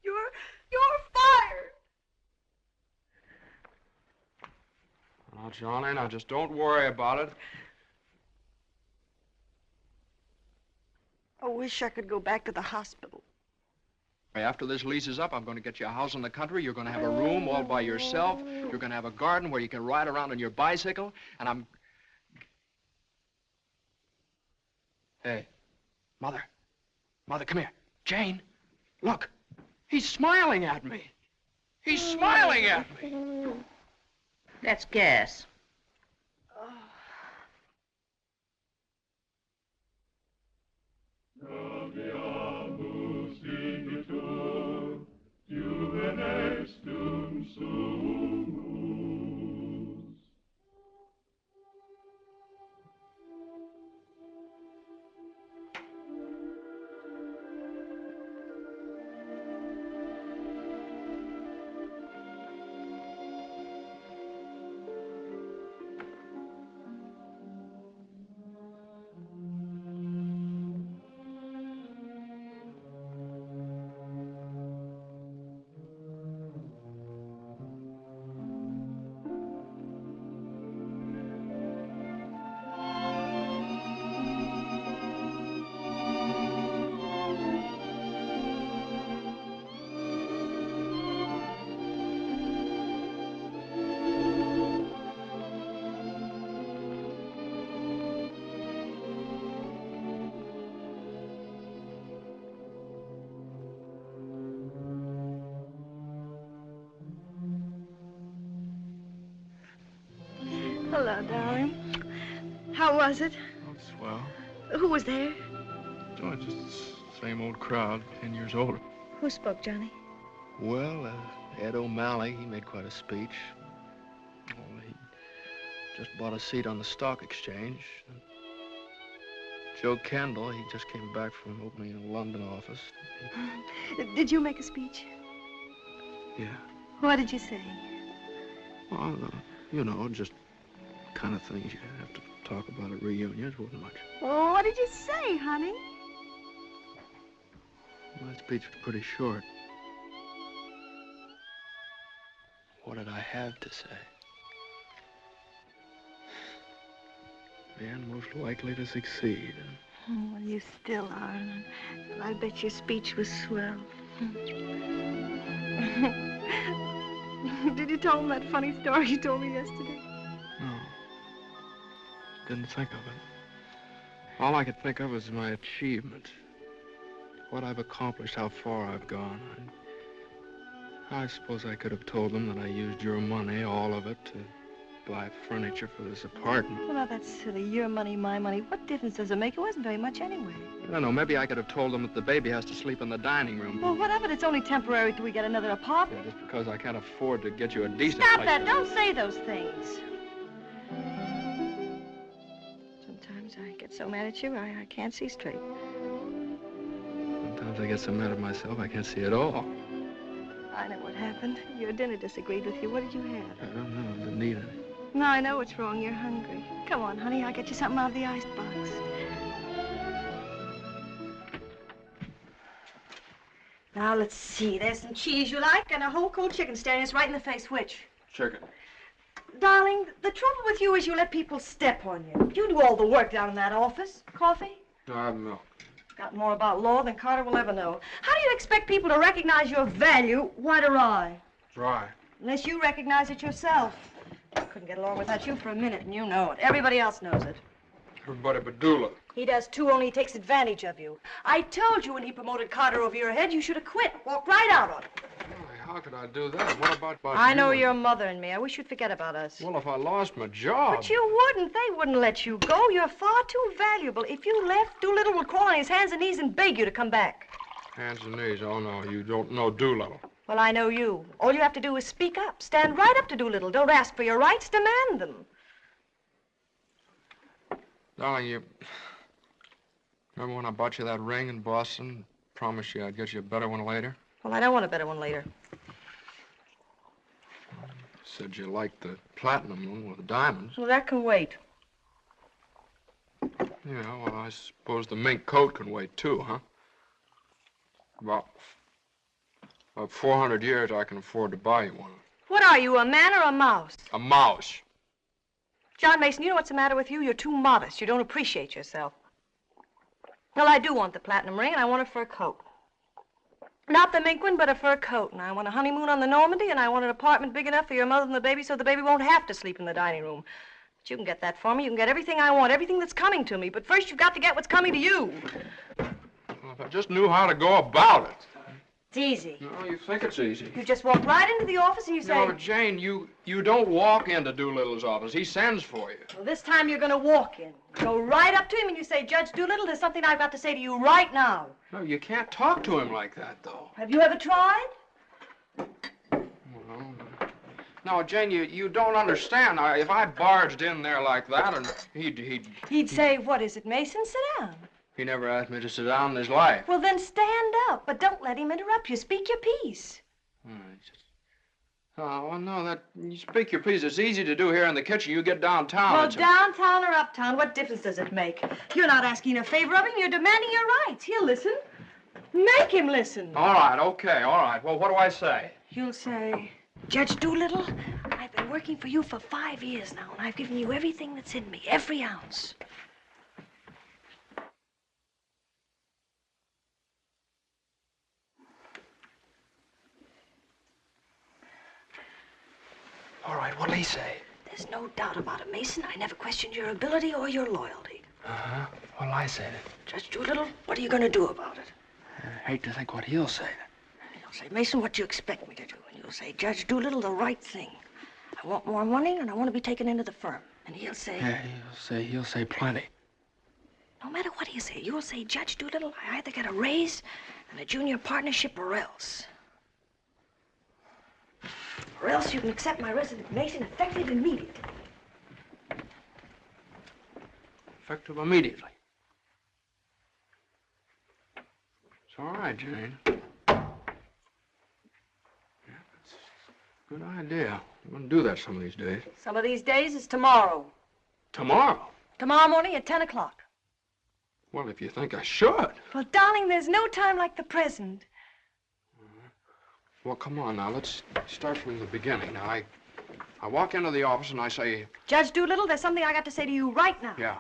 You're fired. Now, Johnny, now just don't worry about it. I wish I could go back to the hospital. After this lease is up, I'm going to get you a house in the country. You're going to have a room all by yourself. You're going to have a garden where you can ride around on your bicycle. And I'm... Hey, Mother. Mother, come here. Jane, look. He's smiling at me. He's smiling at me. That's gas. Hello, darling. How was it? Oh, swell. Who was there? Oh, just the same old crowd, 10 years older. Who spoke, Johnny? Well, Ed O'Malley, he made quite a speech. Oh, he just bought a seat on the stock exchange. Joe Kendall, he just came back from opening a London office. Did you make a speech? Yeah. What did you say? Well, you know, just kind of things you have to talk about at reunions. Wasn't much. Oh, what did you say, honey? My speech was pretty short. What did I have to say? Man most likely to succeed. Oh, well, you still are. I bet your speech was swell. Did you tell him that funny story you told me yesterday? No. Didn't think of it. All I could think of was my achievement. What I've accomplished, how far I've gone. I suppose I could have told them that I used your money, all of it, to buy furniture for this apartment. Well, now, that's silly. Your money, my money. What difference does it make? It wasn't very much anyway. I don't know. Maybe I could have told them that the baby has to sleep in the dining room. Well, what of it? It's only temporary till we get another apartment. Yeah, just because I can't afford to get you a decent Stop place that. to Don't say those things. Sometimes I get so mad at you, I can't see straight. Sometimes I get so mad at myself, I can't see at all. I know what happened. Your dinner disagreed with you. What did you have? I don't know. I didn't eat any. No, I know what's wrong. You're hungry. Come on, honey. I'll get you something out of the icebox. Now, let's see. There's some cheese you like and a whole cold chicken staring us right in the face. Which? Chicken. Darling, the trouble with you is you let people step on you. You do all the work down in that office. Coffee? No, I have milk. Got more about law than Carter will ever know. How do you expect people to recognize your value, white or rye? Dry. Unless you recognize it yourself. I couldn't get along without you for a minute, and you know it. Everybody else knows it. Everybody but Dula. He does too, only he takes advantage of you. I told you when he promoted Carter over your head, you should have quit. Walked right out on him. How could I do that? What about I know you? your mother and me. I wish you'd forget about us. Well, if I lost my job... But you wouldn't. They wouldn't let you go. You're far too valuable. If you left, Doolittle would crawl on his hands and knees and beg you to come back. Hands and knees? Oh, no, you don't know Doolittle. Well, I know you. All you have to do is speak up. Stand right up to Doolittle. Don't ask for your rights. Demand them. Darling, you... Remember when I bought you that ring in Boston? Promised you I'd get you a better one later? Well, I don't want a better one later. Said you liked the platinum one with the diamonds. Well, that can wait. Yeah, well, I suppose the mink coat can wait, too, huh? About 400 years, I can afford to buy you one. What are you, a man or a mouse? A mouse. John Mason, you know what's the matter with you? You're too modest. You don't appreciate yourself. Well, I do want the platinum ring, and I want a fur coat. Not the mink one, but a fur coat. And I want a honeymoon on the Normandy, and I want an apartment big enough for your mother and the baby so the baby won't have to sleep in the dining room. But you can get that for me. You can get everything I want, everything that's coming to me. But first, you've got to get what's coming to you. Well, if I just knew how to go about it. It's easy. No, you think it's easy. You just walk right into the office and you say... No, Jane, you don't walk into Doolittle's office. He sends for you. Well, this time you're going to walk in. Go right up to him and you say, Judge Doolittle, there's something I've got to say to you right now. No, you can't talk to him like that, though. Have you ever tried? Well, no, Jane, you don't understand. If I barged in there like that, and He'd say, what is it, Mason? Sit down. He never asked me to sit down in his life. Well, then stand up, but don't let him interrupt you. Speak your piece. Oh, well, no, you speak your piece. It's easy to do here in the kitchen. You get downtown. Well, downtown or uptown, what difference does it make? You're not asking a favor of him. You're demanding your rights. He'll listen. Make him listen. All right, okay, all right. Well, what do I say? You'll say, Judge Doolittle, I've been working for you for 5 years now, and I've given you everything that's in me, every ounce. All right, what'll he say? There's no doubt about it, Mason. I never questioned your ability or your loyalty. Uh-huh. What'll I say then? Judge Doolittle, what are you going to do about it? I hate to think what he'll say. You'll say, Mason, what do you expect me to do? And you'll say, Judge Doolittle, the right thing. I I want more money, and I want to be taken into the firm. And he'll say... Yeah, he'll say plenty. No matter what he'll say, you'll say, Judge Doolittle, I either get a raise and a junior partnership or else. Or else you can accept my resignation effective immediately. Effective immediately. It's all right, Jane. Yeah, that's a good idea. I'm going to do that some of these days. Some of these days is tomorrow. Tomorrow? Tomorrow morning at 10 o'clock. Well, if you think I should. Well, darling, there's no time like the present. Well, come on now. Let's start from the beginning. Now, I walk into the office and I say... Judge Doolittle, there's something I got to say to you right now. Yeah.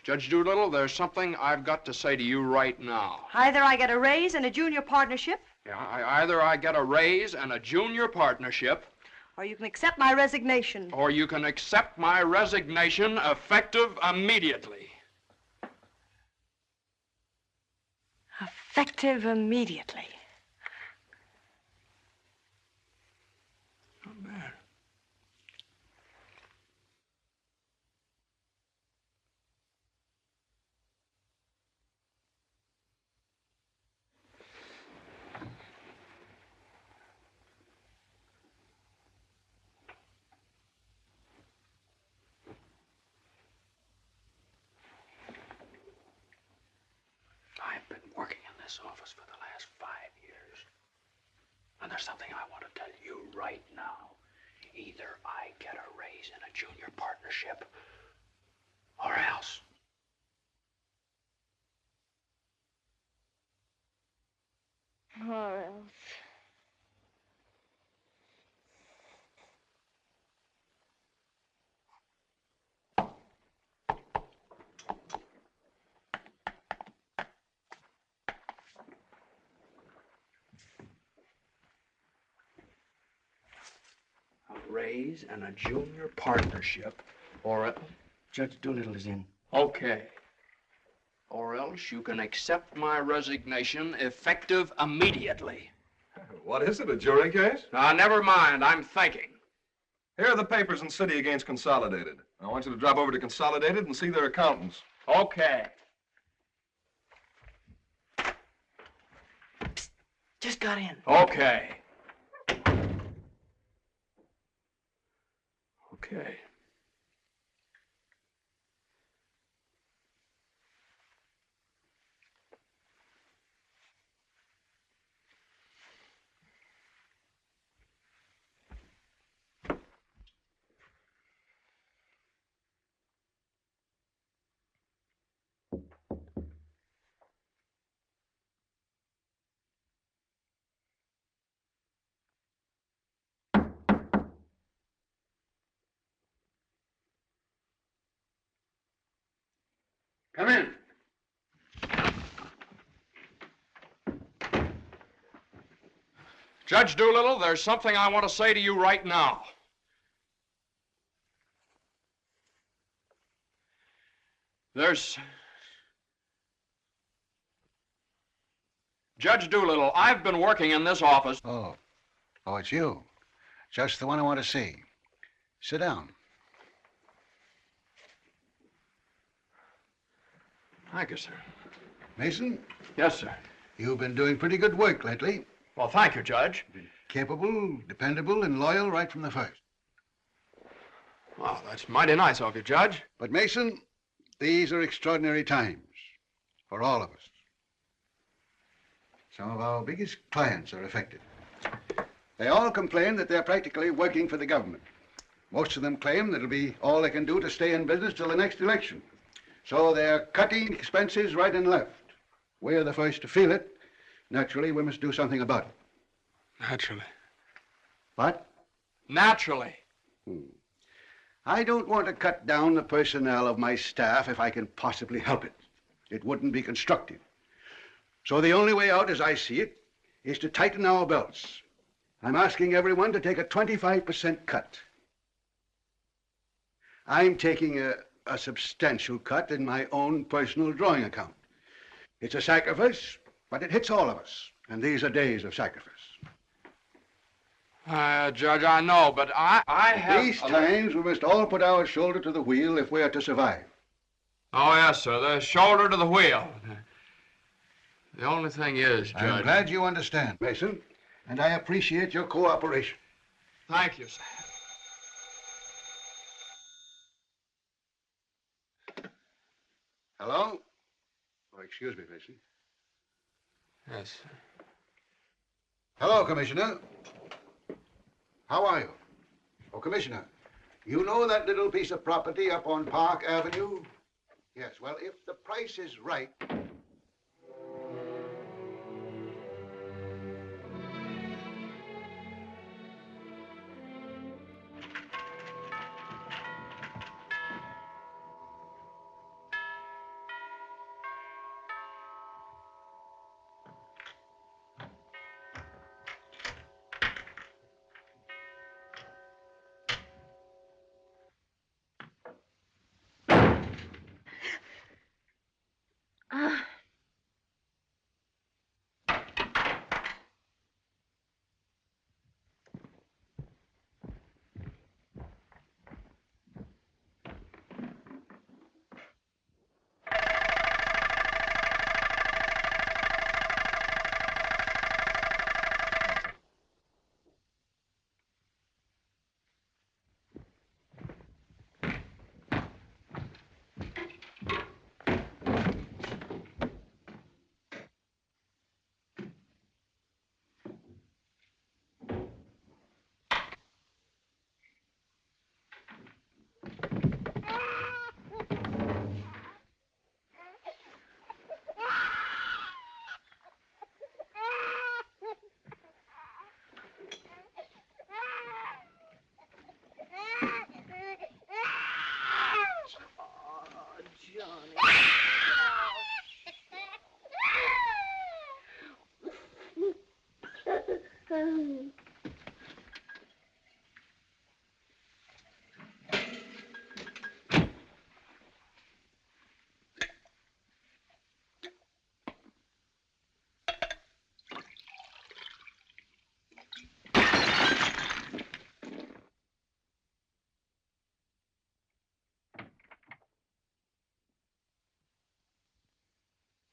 Judge Doolittle, there's something I've got to say to you right now. Either I get a raise and a junior partnership. Yeah, either I get a raise and a junior partnership. Or you can accept my resignation. Or you can accept my resignation effective immediately. Effective immediately. Not bad. I've been working in this office for the last 5 years. And there's something I want to tell you right now. Either I get a raise in a junior partnership, or else. Or else. A raise and a junior partnership, or else. Judge Doolittle is in. Okay. Or else you can accept my resignation effective immediately. What is it, a jury case? Now, never mind. I'm thinking. Here are the papers in City against Consolidated. I want you to drop over to Consolidated and see their accountants. Okay. Psst, just got in. Okay. Okay. Come in. Judge Doolittle, there's something I want to say to you right now. Judge Doolittle, I've been working in this office. Oh, it's you. Just the one I want to see. Sit down. Thank you, sir. Mason? Yes, sir. You've been doing pretty good work lately. Well, thank you, Judge. Capable, dependable, and loyal right from the first. Well, that's mighty nice of you, Judge. But, Mason, these are extraordinary times for all of us. Some of our biggest clients are affected. They all complain that they're practically working for the government. Most of them claim that it'll be all they can do to stay in business till the next election. So they're cutting expenses right and left. We're the first to feel it. Naturally, we must do something about it. Naturally. What? Naturally. I don't want to cut down the personnel of my staff if I can possibly help it. It wouldn't be constructive. So the only way out, as I see it, is to tighten our belts. I'm asking everyone to take a 25% cut. I'm taking a substantial cut in my own personal drawing account. It's a sacrifice, but it hits all of us. And these are days of sacrifice. Judge, I know, but I have... These times, we must all put our shoulder to the wheel if we are to survive. Oh, yes, sir. The shoulder to the wheel. The only thing is, Judge... I'm glad you understand, Mason, and I appreciate your cooperation. Thank you, sir. Hello? Oh, excuse me, Mason. Yes, sir. Hello, Commissioner. How are you? Oh, Commissioner, you know that little piece of property up on Park Avenue? Yes, well, if the price is right...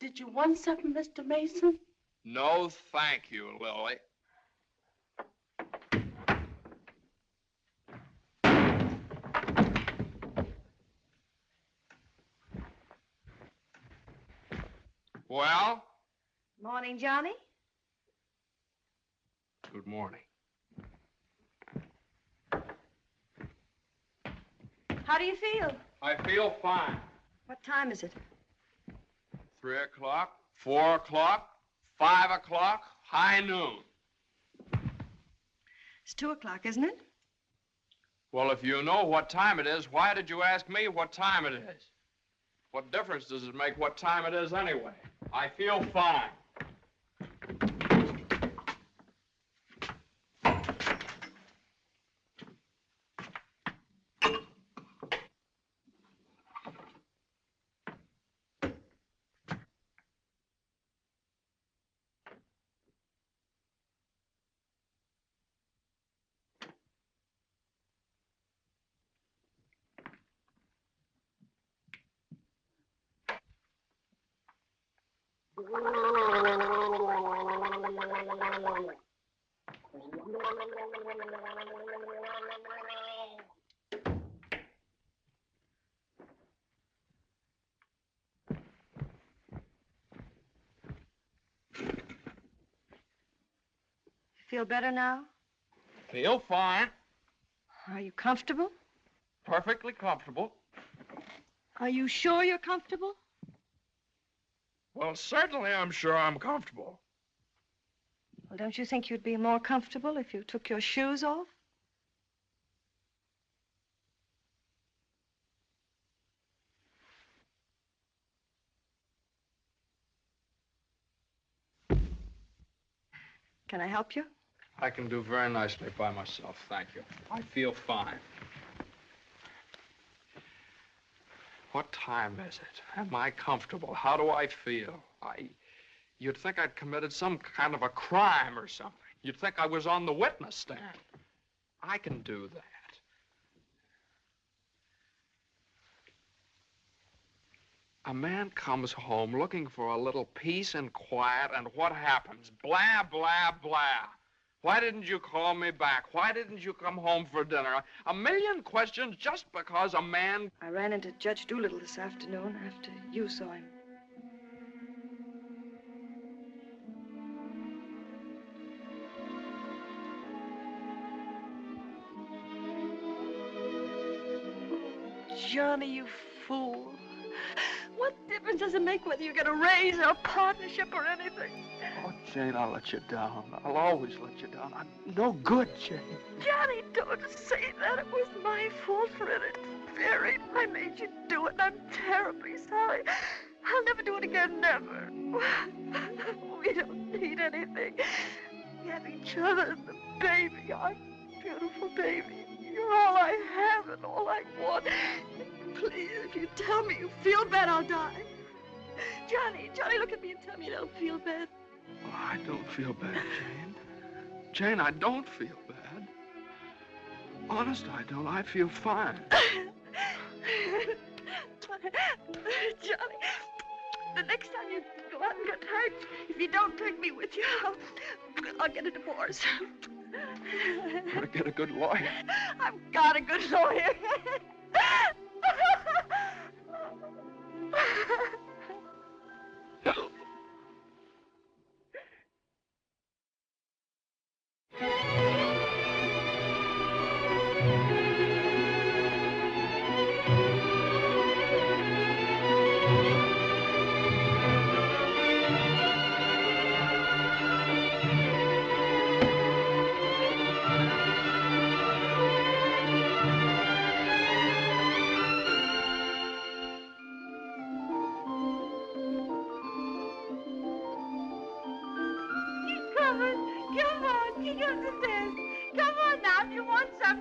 Did you want something, Mr. Mason? No, thank you, Lily. Well? Morning, Johnny. Good morning. How do you feel? I feel fine. What time is it? 3 o'clock, 4 o'clock, 5 o'clock, high noon. It's 2 o'clock, isn't it? Well, if you know what time it is, why did you ask me what time it is? What difference does it make what time it is anyway? I feel fine. Feel better now? Feel fine. Are you comfortable? Perfectly comfortable. Are you sure you're comfortable? Well, certainly I'm sure I'm comfortable. Well, don't you think you'd be more comfortable if you took your shoes off? Can I help you? I can do very nicely by myself, thank you. I feel fine. What time is it? Am I comfortable? How do I feel? You'd think I'd committed some kind of a crime or something. You'd think I was on the witness stand. I can do that. A man comes home looking for a little peace and quiet, and what happens? Blah, blah, blah. Why didn't you call me back? Why didn't you come home for dinner? A million questions just because a man... I ran into Judge Doolittle this afternoon after you saw him. Johnny, you fool. What difference does it make whether you get a raise or a partnership or anything? Oh, Jane, I'll let you down. I'll always let you down. I'm no good, Jane. Johnny, don't say that. It was my fault for interfering. I made you do it, and I'm terribly sorry. I'll never do it again, never. We don't need anything. We have each other and the baby, our beautiful baby. You're all I have and all I want. Please, if you tell me you feel bad, I'll die. Johnny, look at me and tell me you don't feel bad. Oh, I don't feel bad, Jane. Jane, I don't feel bad. Honest, I don't. I feel fine. Johnny, the next time you go out and get hurt, if you don't take me with you, I'll get a divorce. Better get a good lawyer. I've got a good lawyer.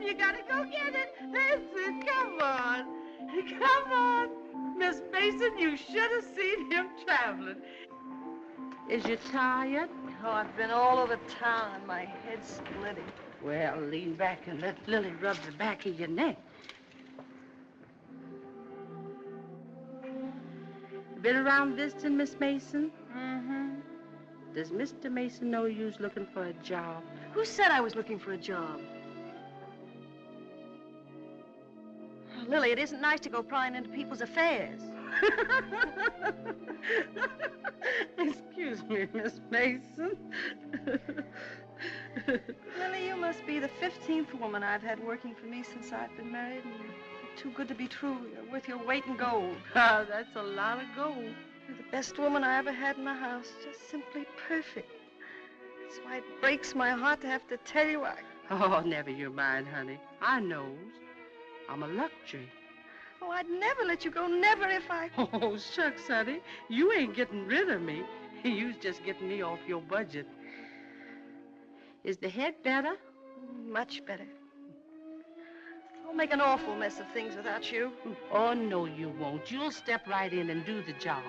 You gotta go get it. That's it. Come on. Come on. Miss Mason, you should have seen him traveling. Is you tired? Oh, I've been all over town and my head's splitting. Well, lean back and let Lily rub the back of your neck. Been around visiting, Miss Mason? Mm-hmm. Does Mr. Mason know you's looking for a job? Who said I was looking for a job? Oh, Lily, it isn't nice to go prying into people's affairs. Excuse me, Miss Mason. Lily, you must be the 15th woman I've had working for me since I've been married, and you're too good to be true. You're worth your weight in gold. Oh, that's a lot of gold. You're the best woman I ever had in the house. Just simply perfect. That's why it breaks my heart to have to tell you Oh, never you mind, honey. I knows. I'm a luxury. Oh, I'd never let you go, never if I... Oh, shucks, honey. You ain't getting rid of me. You's just getting me off your budget. Is the head better? Much better. I'll make an awful mess of things without you. Oh, no, you won't. You'll step right in and do the job.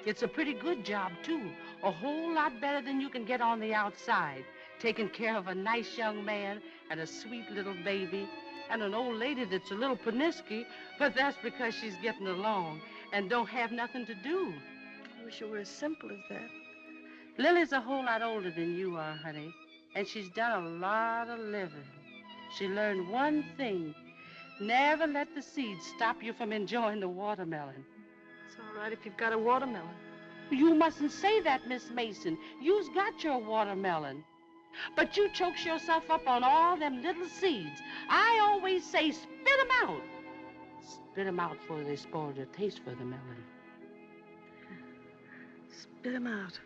It's a pretty good job, too. A whole lot better than you can get on the outside. Taking care of a nice young man and a sweet little baby and an old lady that's a little pernisky, but that's because she's getting along and don't have nothing to do. I wish it were as simple as that. Lily's a whole lot older than you are, honey, and she's done a lot of living. She learned one thing. Never let the seeds stop you from enjoying the watermelon. It's all right if you've got a watermelon. You mustn't say that, Miss Mason. You's got your watermelon. But you chokes yourself up on all them little seeds. I always say spit 'em out. Spit 'em out before they spoil your taste for the melon. Spit 'em out.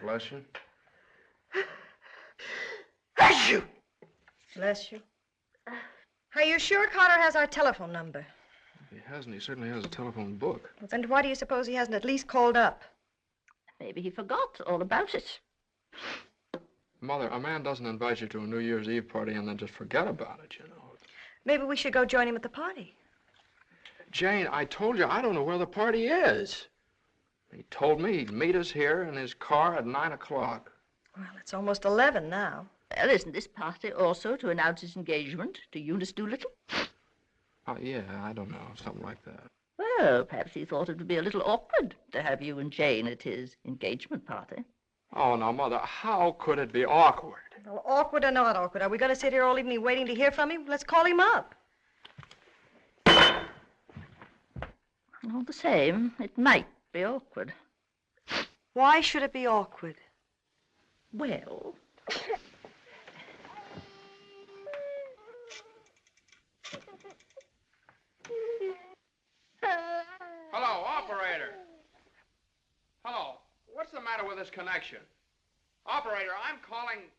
Bless you. Bless you! Bless you. Are you sure Carter has our telephone number? If he hasn't, he certainly has a telephone book. Well, then why do you suppose he hasn't at least called up? Maybe he forgot all about it. Mother, a man doesn't invite you to a New Year's Eve party and then just forget about it, you know. Maybe we should go join him at the party. Jane, I told you I don't know where the party is. He told me he'd meet us here in his car at 9 o'clock. Well, it's almost 11 now. Well, isn't this party also to announce his engagement to Eunice Doolittle? Oh, yeah, I don't know, something like that. Well, perhaps he thought it would be a little awkward to have you and Jane at his engagement party. Oh, now, Mother, how could it be awkward? Well, awkward or not awkward, are we going to sit here all evening waiting to hear from him? Let's call him up. All the same, it might be awkward. Why should it be awkward? Well... Hello, operator. Hello. What's the matter with this connection? Operator, I'm calling...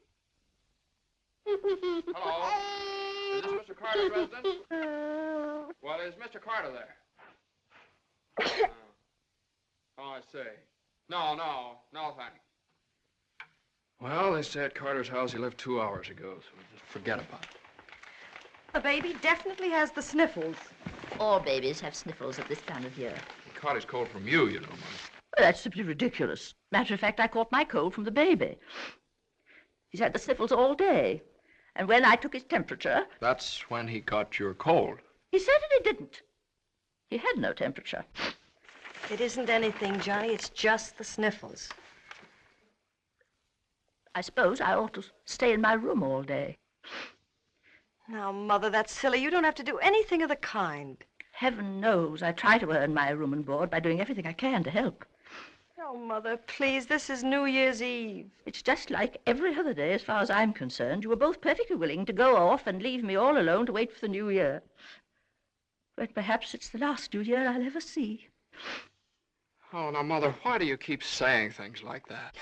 Hello? Is this Mr. Carter's residence? Well, is Mr. Carter there? Oh, I see. No, thanks. Well, they say at Carter's house he left 2 hours ago, so just forget about it. The baby definitely has the sniffles. All babies have sniffles at this time of year. He caught his cold from you, you know, Mother. Well, that's simply ridiculous. Matter of fact, I caught my cold from the baby. He's had the sniffles all day. And when I took his temperature... That's when he got your cold. He certainly didn't. He had no temperature. It isn't anything, Johnny. It's just the sniffles. I suppose I ought to stay in my room all day. Now, Mother, that's silly. You don't have to do anything of the kind. Heaven knows I try to earn my room and board by doing everything I can to help. Oh, Mother, please, this is New Year's Eve. It's just like every other day as far as I'm concerned. You were both perfectly willing to go off and leave me all alone to wait for the New Year. But perhaps it's the last New Year I'll ever see. Oh, now, Mother, why do you keep saying things like that?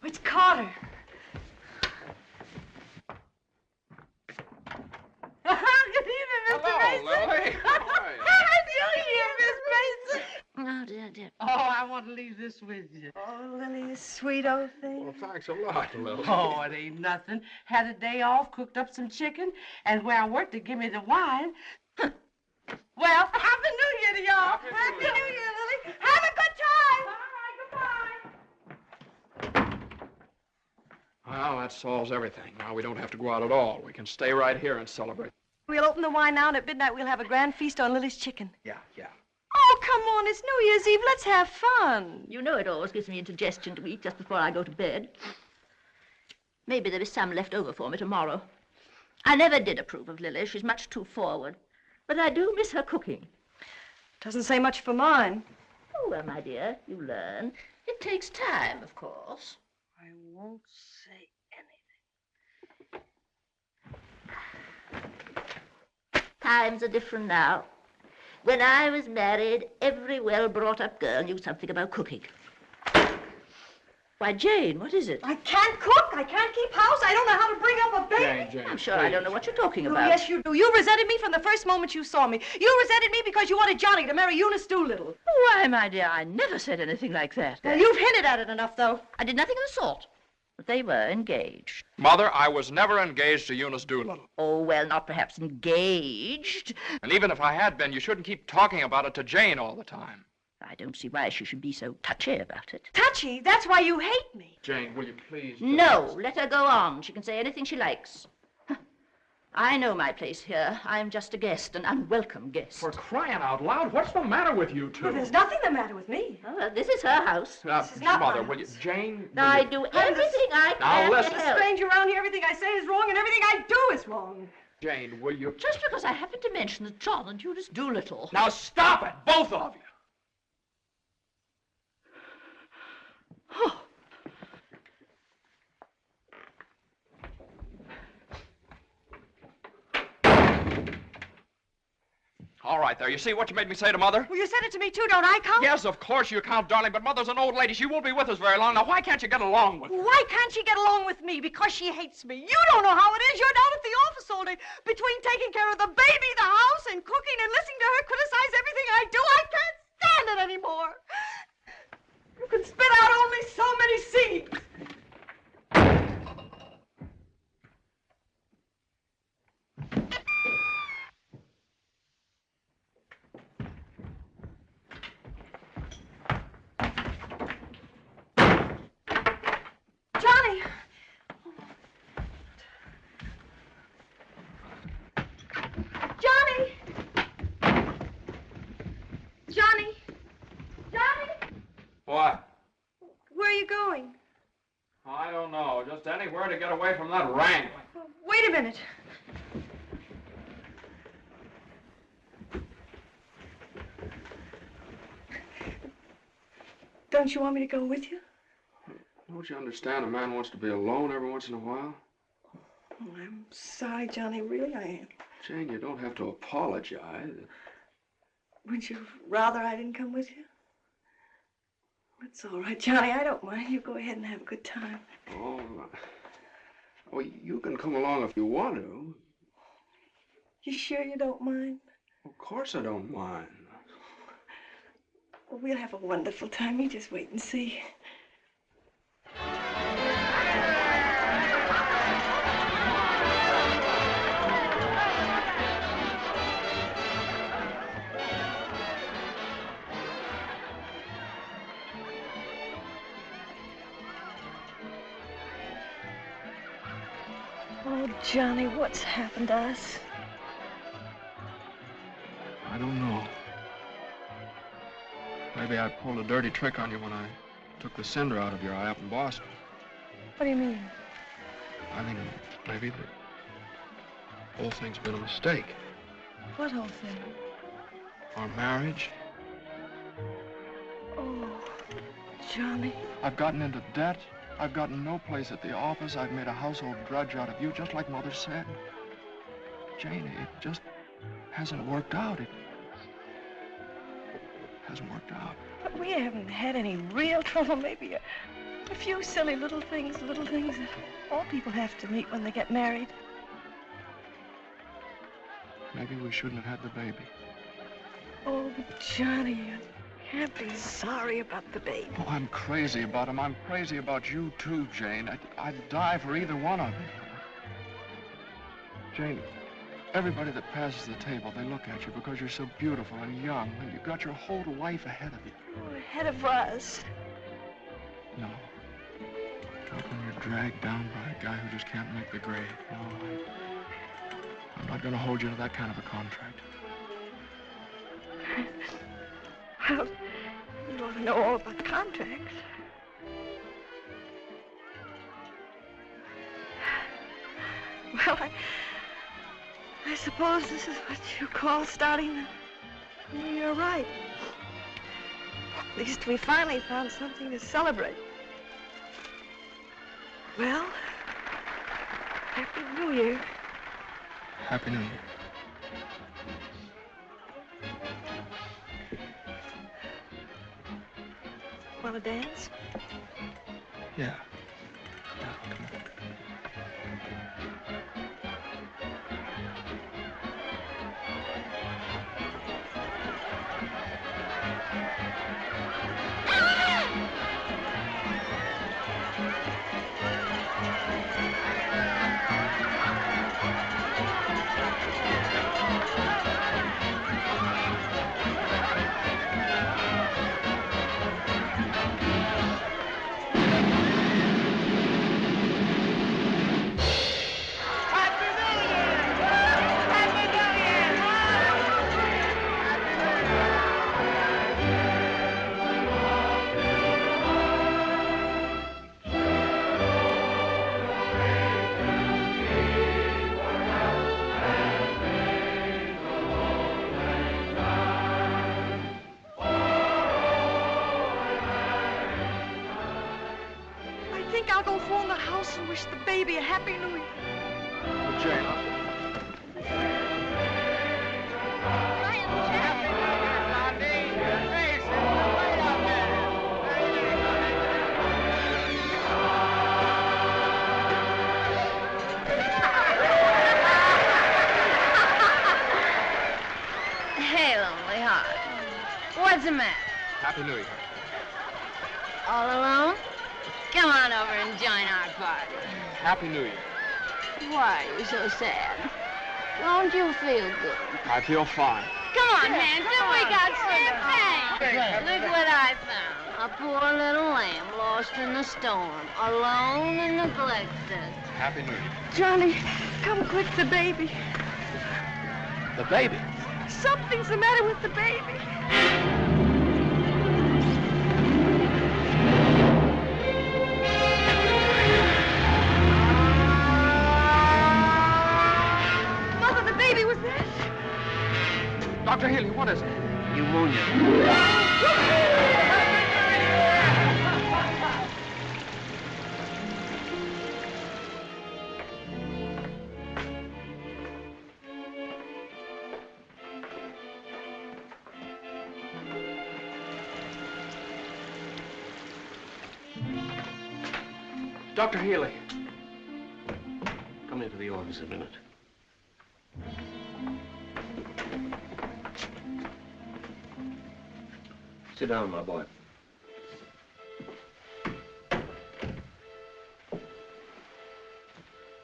It's Carter. Good evening, Mr. Mason. Lily. Happy New Year, Miss Mason. Oh, dear. Oh, I want to leave this with you. Oh, Lily, you sweet old thing. Well, thanks a lot, Lily. Oh, it ain't nothing. Had a day off, cooked up some chicken, and where I worked, they give me the wine. Well, Happy New Year to y'all. Happy New Year, Lily. Have a good time. Well, that solves everything. Now we don't have to go out at all. We can stay right here and celebrate. We'll open the wine now, and at midnight we'll have a grand feast on Lily's chicken. Yeah. Oh, come on. It's New Year's Eve. Let's have fun. You know it always gives me indigestion to eat just before I go to bed. Maybe there is some left over for me tomorrow. I never did approve of Lily. She's much too forward. But I do miss her cooking. Doesn't say much for mine. Oh, well, my dear, you learn. It takes time, of course. I won't say anything. Times are different now. When I was married, every well-brought-up girl knew something about cooking. Why, Jane, what is it? I can't cook. I can't keep house. I don't know how to bring up a baby. Jane, I'm sure please. I don't know what you're talking Oh, about. yes, you do. You resented me from the first moment you saw me. You resented me because you wanted Johnny to marry Eunice Doolittle. Why, my dear, I never said anything like that. Well, you've hinted at it enough, though. I did nothing of the sort. But they were engaged. Mother, I was never engaged to Eunice Doolittle. Oh, well, not perhaps engaged. And even if I had been, you shouldn't keep talking about it to Jane all the time. I don't see why she should be so touchy about it. Touchy? That's why you hate me. Jane, will you please... No, let her go on. She can say anything she likes. I know my place here. I'm just a guest, an unwelcome guest. For crying out loud, what's the matter with you two? Well, there's nothing the matter with me. Oh, well, this is her house. This is not Mother, my will you... house. Jane... Now, I do everything I can listen. to There's a help. stranger around here. Everything I say is wrong, and everything I do is wrong. Jane, will you... Just because I happened to mention that John and Eunice Doolittle. Now stop it, both of you! Oh. All right, there. You see what you made me say to Mother? Well, you said it to me, too. Don't I count? Yes, of course you count, darling, but Mother's an old lady. She won't be with us very long. Now, why can't you get along with her? Why can't she get along with me? Because she hates me. You don't know how it is. You're down at the office all day. Between taking care of the baby, the house, and cooking, and listening to her criticize everything I do, I can't stand it anymore. You can spit out only so many seeds. somewhere to get away from that wrangling. Wait a minute. Don't you want me to go with you? Don't you understand? A man wants to be alone every once in a while. Oh, I'm sorry, Johnny. Really, I am. Jane, you don't have to apologize. Would you rather I didn't come with you? It's all right, Johnny. I don't mind. You go ahead and have a good time. Oh, well, you can come along if you want to. You sure you don't mind? Of course I don't mind. Well, we'll have a wonderful time. You just wait and see. Oh, Johnny, what's happened to us? I don't know. Maybe I pulled a dirty trick on you when I took the cinder out of your eye up in Boston. What do you mean? I mean, maybe the whole thing's been a mistake. What whole thing? Our marriage. Oh, Johnny. I've gotten into debt. I've gotten no place at the office. I've made a household drudge out of you, just like Mother said. Jane, it just hasn't worked out. It hasn't worked out. But we haven't had any real trouble. Maybe a few silly little things that all people have to meet when they get married. Maybe we shouldn't have had the baby. Oh, Johnny, you can't be sorry about the baby. Oh, I'm crazy about him. I'm crazy about you, too, Jane. I'd die for either one of you. Jane, everybody that passes the table, they look at you because you're so beautiful and young, and you've got your whole life ahead of you. Oh, ahead of us. No. Not when you're dragged down by a guy who just can't make the grade. No, I'm not going to hold you to that kind of a contract. Well, you ought to know all about contracts. Well, I suppose this is what you call starting the new year right. At least we finally found something to celebrate. Well, Happy New Year. Happy New Year. Want to dance? Yeah. Come on. I'll go phone the house and wish the baby a Happy New Year. Well, Jane, Hey, lonely heart. What's the matter? Happy New Year. All alone? Come on over and join our party. Happy New Year. Why are you so sad? Don't you feel good? I feel fine. Come on, Hanson, we got champagne. Look what I found. A poor little lamb lost in the storm, alone and neglected. Happy New Year. Johnny, come quick, the baby. The baby? Something's the matter with the baby. Dr. Healy, what is it? Pneumonia. Dr. Healy. Come into the office a minute. Sit down, my boy.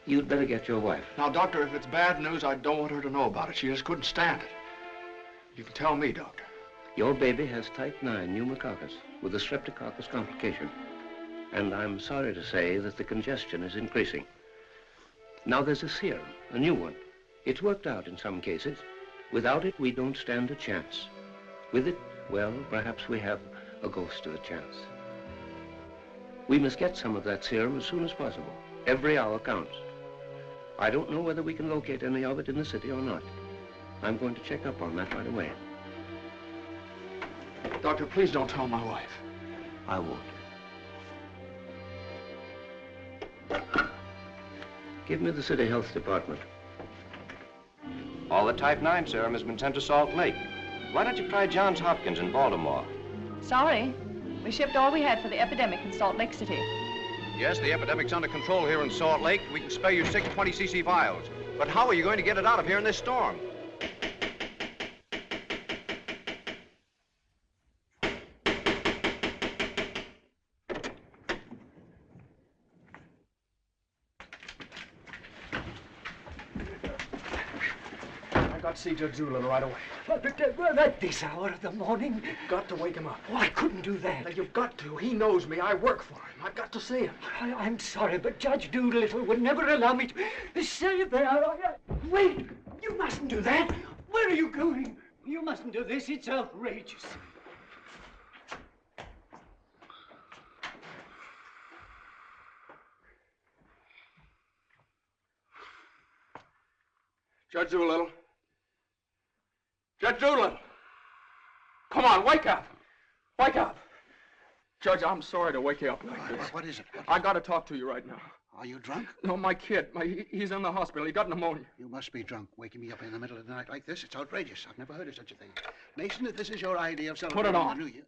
You'd better get your wife. Now, Doctor, if it's bad news, I don't want her to know about it. She just couldn't stand it. You can tell me, Doctor. Your baby has type 9 pneumococcus with a streptococcus complication. And I'm sorry to say that the congestion is increasing. Now there's a serum, a new one. It's worked out in some cases. Without it, we don't stand a chance. With it, well, perhaps we have a ghost of a chance. We must get some of that serum as soon as possible. Every hour counts. I don't know whether we can locate any of it in the city or not. I'm going to check up on that right away. Doctor, please don't tell my wife. I won't. Give me the City Health Department. All the type 9 serum has been sent to Salt Lake. Why don't you try Johns Hopkins in Baltimore? Sorry. We shipped all we had for the epidemic in Salt Lake City. Yes, the epidemic's under control here in Salt Lake. We can spare you 6 20cc vials. But how are you going to get it out of here in this storm? I'll see Judge Doolittle right away. But at this hour of the morning? You've got to wake him up. Oh, I couldn't do that. Now, you've got to. He knows me. I work for him. I've got to see him. I'm sorry, but Judge Doolittle would never allow me to say that. Wait! You mustn't do that. Where are you going? You mustn't do this. It's outrageous. Judge Doolittle. Judge Doolittle! Come on, wake up! Wake up! Judge, I'm sorry to wake you up like this. What is it? I got to talk to you right now. Are you drunk? No, my kid. He's in the hospital. He got pneumonia. You must be drunk, waking me up in the middle of the night like this. It's outrageous. I've never heard of such a thing. Mason, if this is your idea of celebrating Put it on. the New Year...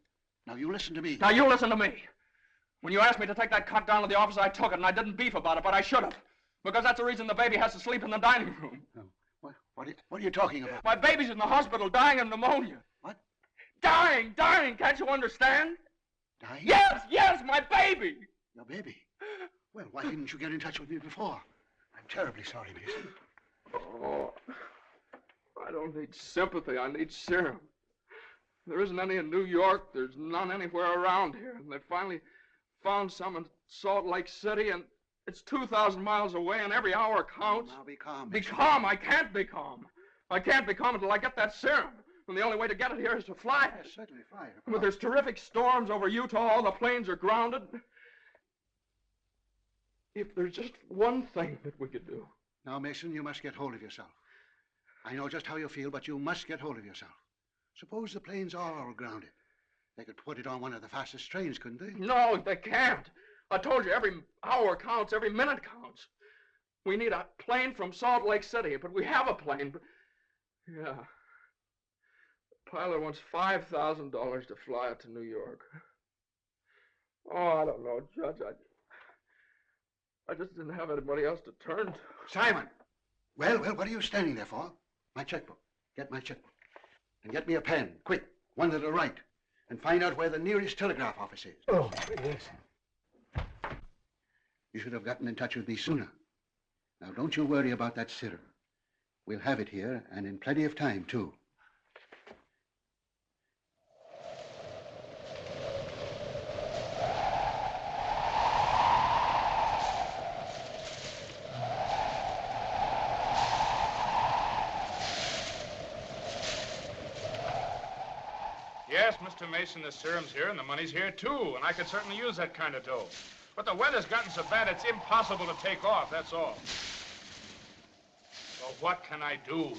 Now, you listen to me. Now, you listen to me. When you asked me to take that cut down to the office, I took it, and I didn't beef about it, but I should have. Because that's the reason the baby has to sleep in the dining room. No. What are you talking about? My baby's in the hospital dying of pneumonia. What? Dying! Can't you understand? Dying? Yes, my baby! Your baby? Well, why didn't you get in touch with me before? I'm terribly sorry, Mason. Oh, I don't need sympathy. I need serum. There isn't any in New York. There's none anywhere around here. And they finally found some in Salt Lake City, and it's 2,000 miles away, and every hour counts. Now, be calm. Be calm. I can't be calm. I can't be calm until I get that serum. And the only way to get it here is to fly it. Yes, certainly, fly it. But there's terrific storms over Utah. All the planes are grounded. If there's just one thing that we could do. Now, Mason, you must get hold of yourself. I know just how you feel, but you must get hold of yourself. Suppose the planes are all grounded. They could put it on one of the fastest trains, couldn't they? No, they can't. I told you, every hour counts, every minute counts. We need a plane from Salt Lake City, but we have a plane. But... yeah. The pilot wants $5,000 to fly it to New York. Oh, I don't know, Judge. I just didn't have anybody else to turn to. Simon! Well, what are you standing there for? My checkbook. Get my checkbook. And get me a pen, quick, one that'll write. And find out where the nearest telegraph office is. Oh, yes. You should have gotten in touch with me sooner. Now, don't you worry about that serum. We'll have it here, and in plenty of time, too. Yes, Mr. Mason, the serum's here, and the money's here, too, and I could certainly use that kind of dough. But the weather's gotten so bad, it's impossible to take off, that's all. So what can I do?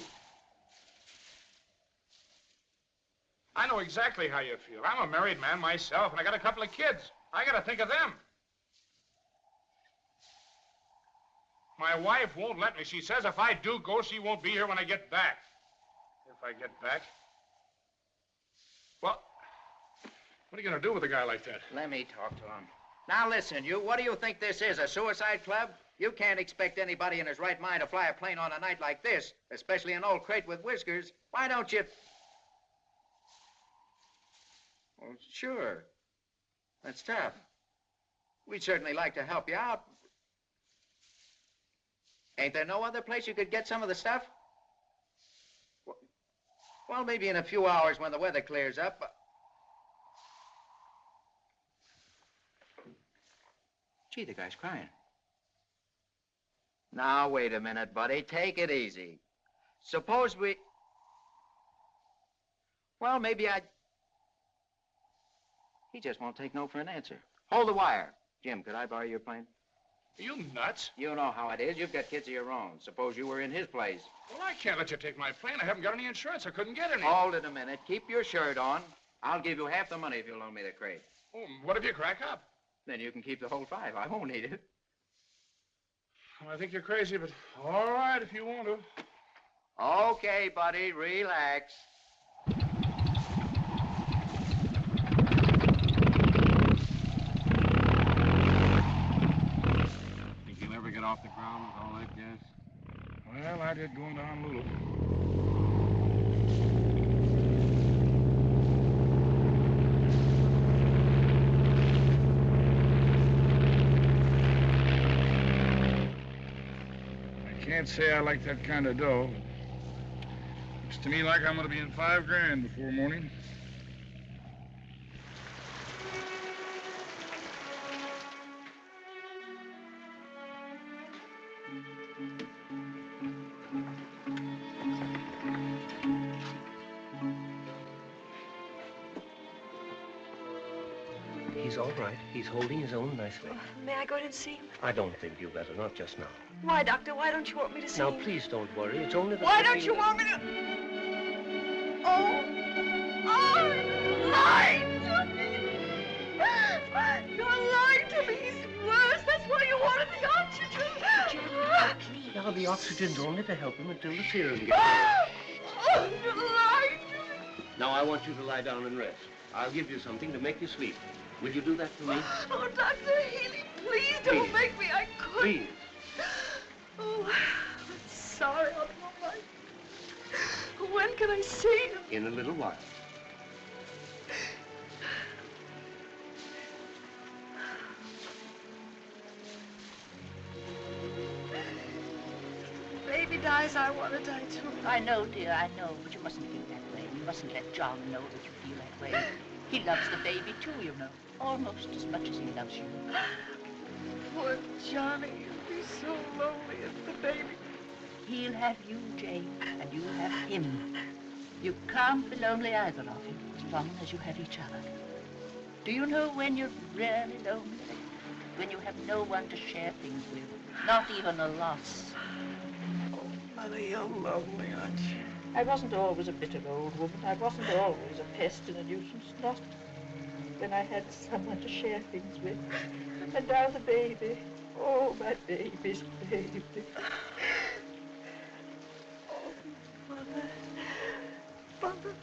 know exactly how you feel. I'm a married man myself, and I got a couple of kids. I got to think of them. My wife won't let me. She says if I do go, she won't be here when I get back. If I get back? Well, what are you going to do with a guy like that? Let me talk to him. Now listen, you, what do you think this is, a suicide club? You can't expect anybody in his right mind to fly a plane on a night like this, especially an old crate with whiskers. Why don't you... Well, sure. That's tough. We'd certainly like to help you out. Ain't there no other place you could get some of the stuff? Well, maybe in a few hours when the weather clears up. Gee, the guy's crying. Now, wait a minute, buddy. Take it easy. Suppose we... Well, maybe I... He just won't take no for an answer. Hold the wire. Jim, could I borrow your plane? Are you nuts? You know how it is. You've got kids of your own. Suppose you were in his place. Well, I can't let you take my plane. I haven't got any insurance. I couldn't get any. Hold it a minute. Keep your shirt on. I'll give you half the money if you'll loan me the crate. Oh, what if you crack up? Then you can keep the whole 5. I won't need it. Well, I think you're crazy, but all right if you want to. Okay, buddy. Relax. Think you'll ever get off the ground with all that gas? Well, I did go into Honolulu. Can't say I like that kind of dough. Looks to me like I'm going to be in $5 grand before morning. He's all right. He's holding his own nicely. May I go in and see him? I don't think you better, not just now. Why, Doctor? Why don't you want me to see Now, him? please don't worry. It's only the... Why don't you want me to... Oh! Oh! You're lying to me! You're lying to me! He's worse! That's why you wanted the oxygen! Now, the oxygen's only to help him until the serum gets Oh, you're lying to me! Now, I want you to lie down and rest. I'll give you something to make you sleep. Will you do that for me? Oh, Dr. Healy, please don't make me. I couldn't. Please. Oh, I'm sorry. I'll be all right. When can I see him? In a little while. Baby dies, I want to die too. I know, dear, I know, but you mustn't feel that way. You mustn't let John know that you feel that way. He loves the baby, too, you know. Almost as much as he loves you. Poor Johnny, he'll be so lonely as the baby. He'll have you, Jane, and you'll have him. You can't be lonely either of you, as long as you have each other. Do you know when you're really lonely? When you have no one to share things with, not even a loss. Oh, Mother, you're lonely, aren't you? I wasn't always a bitter old woman. I wasn't always a pest and a nuisance, not when I had someone to share things with. And now the baby. Oh, my baby's baby. Oh, Mother. Mother.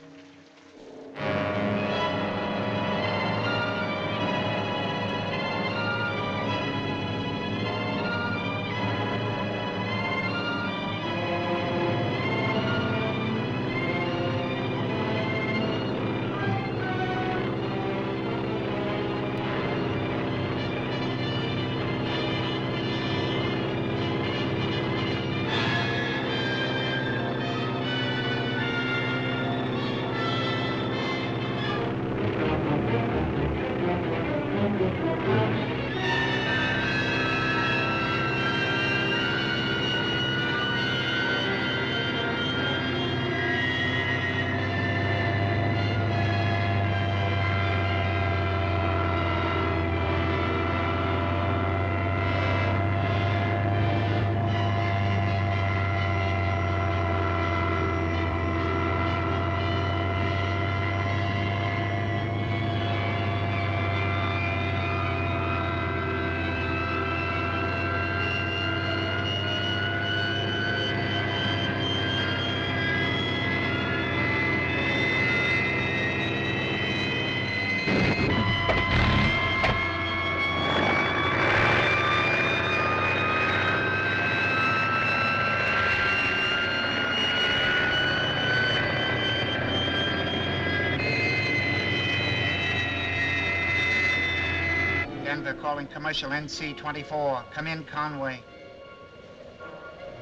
Denver calling commercial NC-24. Come in, Conway.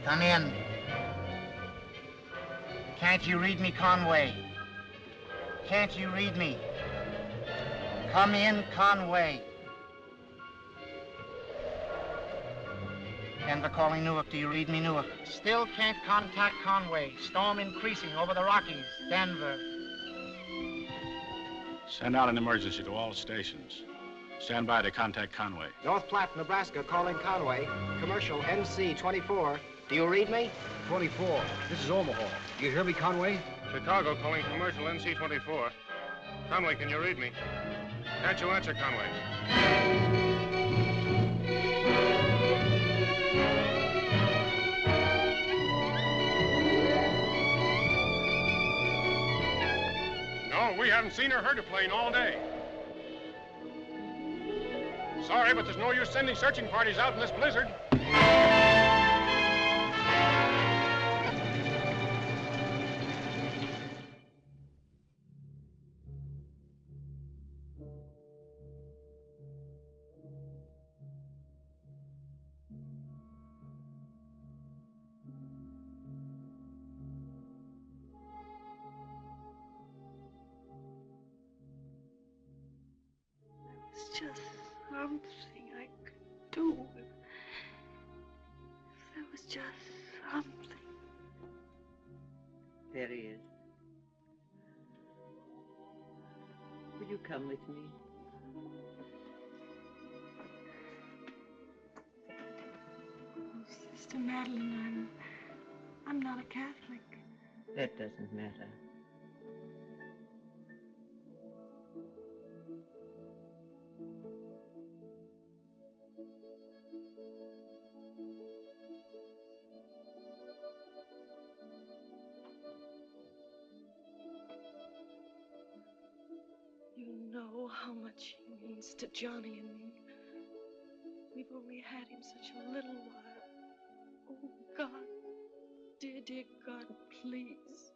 Come in. Can't you read me, Conway? Can't you read me? Come in, Conway. Denver calling Newark. Do you read me, Newark? Still can't contact Conway. Storm increasing over the Rockies. Denver. Send out an emergency to all stations. Stand by to contact Conway. North Platte, Nebraska, calling Conway. Commercial NC-24. Do you read me? 24. This is Omaha. Do you hear me, Conway? Chicago calling commercial NC-24. Conway, can you read me? Can't you answer, Conway? No, we haven't seen or heard a plane all day. Sorry, but there's no use sending searching parties out in this blizzard. It's just something I could do. If there was just something. There he is. Will you come with me? Oh, Sister Madeline, I'm not a Catholic. That doesn't matter. You know how much he means to Johnny and me. We've only had him such a little while. Oh, God, dear, dear God, please.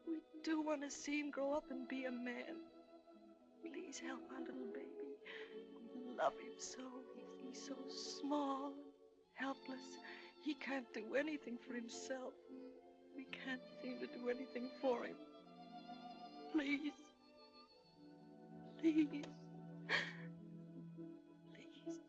We do want to see him grow up and be a man. Please help our little baby. We love him so. He's so small and helpless. He can't do anything for himself. We can't seem to do anything for him. Please. Please. Please.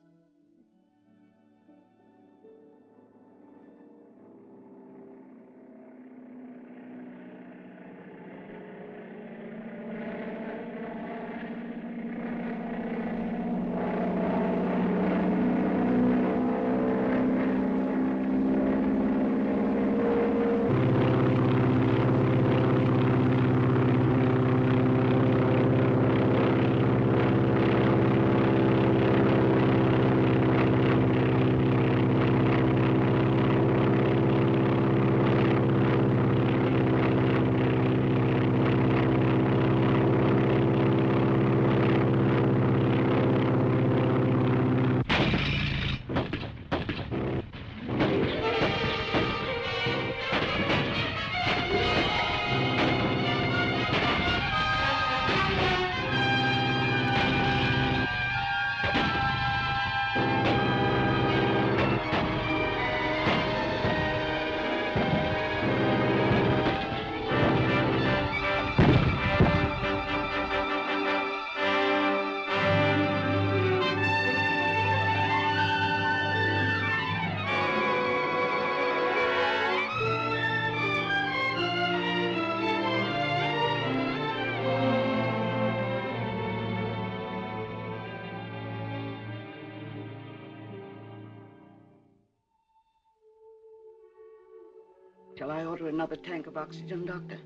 Shall I order another tank of oxygen, Doctor?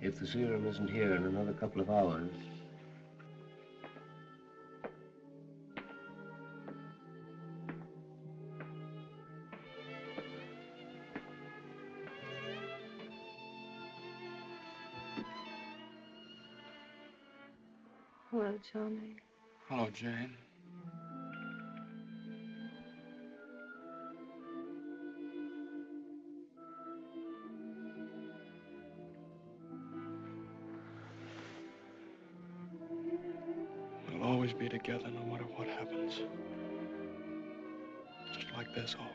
If the serum isn't here in another couple of hours. Hello, Johnny. Hello, Jane. always be together no matter what happens. Just like this always.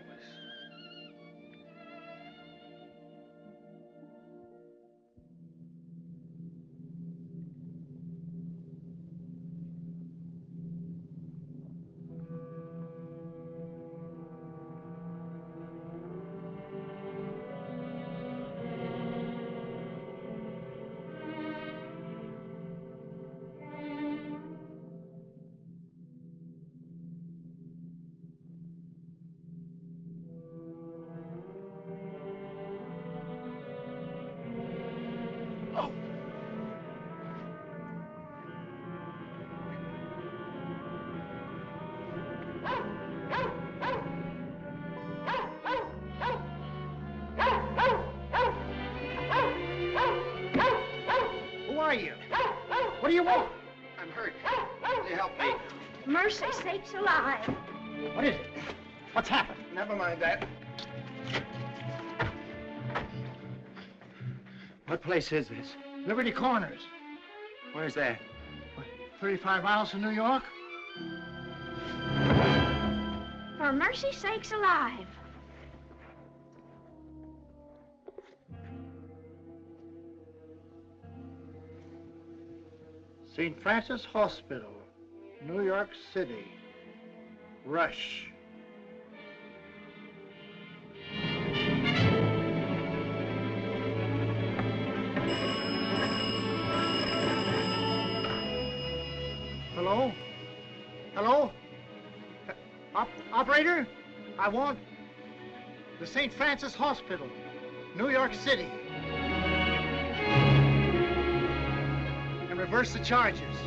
Who are you? What do you want? I'm hurt. Will you help me? Mercy sakes alive. What is it? What's happened? Never mind that. What place is this? Liberty Corners. Where's that? 35 miles from New York? For mercy sakes alive. St. Francis Hospital, New York City. Rush. Hello? Hello? Operator? I want the St. Francis Hospital, New York City. And reverse the charges.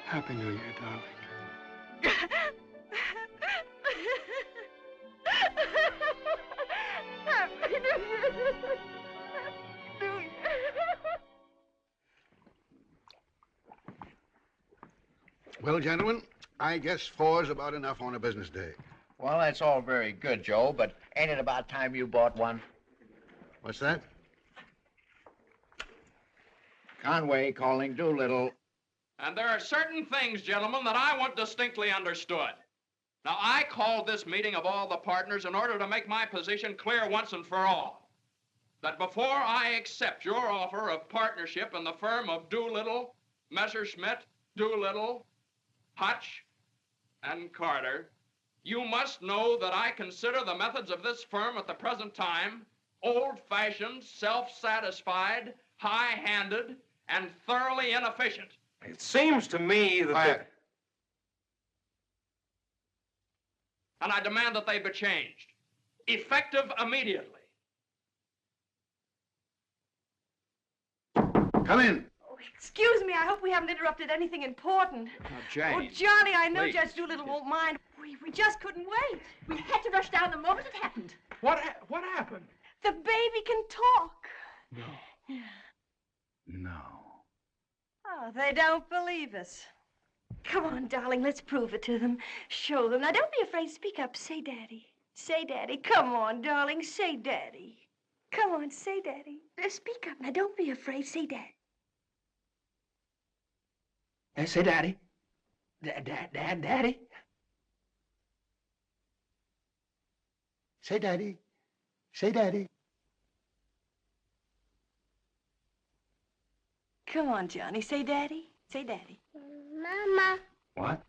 Happy New Year, darling. Happy New Year. New Year. Well, gentlemen, I guess 4's about enough on a business day. Well, that's all very good, Joe, but ain't it about time you bought one? What's that? Conway calling Doolittle. And there are certain things, gentlemen, that I want distinctly understood. Now, I called this meeting of all the partners in order to make my position clear once and for all. That before I accept your offer of partnership in the firm of Doolittle, Messerschmitt, Doolittle, Hutch, and Carter, you must know that I consider the methods of this firm at the present time old-fashioned, self-satisfied, high-handed, and thoroughly inefficient. It seems to me that... And I demand that they be changed, effective immediately. Come in. Oh, excuse me, I hope we haven't interrupted anything important. Now, Jane. Oh, Johnny, I know please. Judge Doolittle won't mind. We just couldn't wait. We had to rush down the moment it happened. What happened? The baby can talk. No. No. Oh, they don't believe us. Come on, darling, let's prove it to them. Show them. Now, don't be afraid. Speak up. Say Daddy. Say Daddy. Come on, darling. Say Daddy. Come on, say Daddy. Speak up. Now, don't be afraid. Say Daddy. Say Daddy. Daddy. Say Daddy. Say Daddy. Come on, Johnny. Say Daddy. Say Daddy. Mama. What?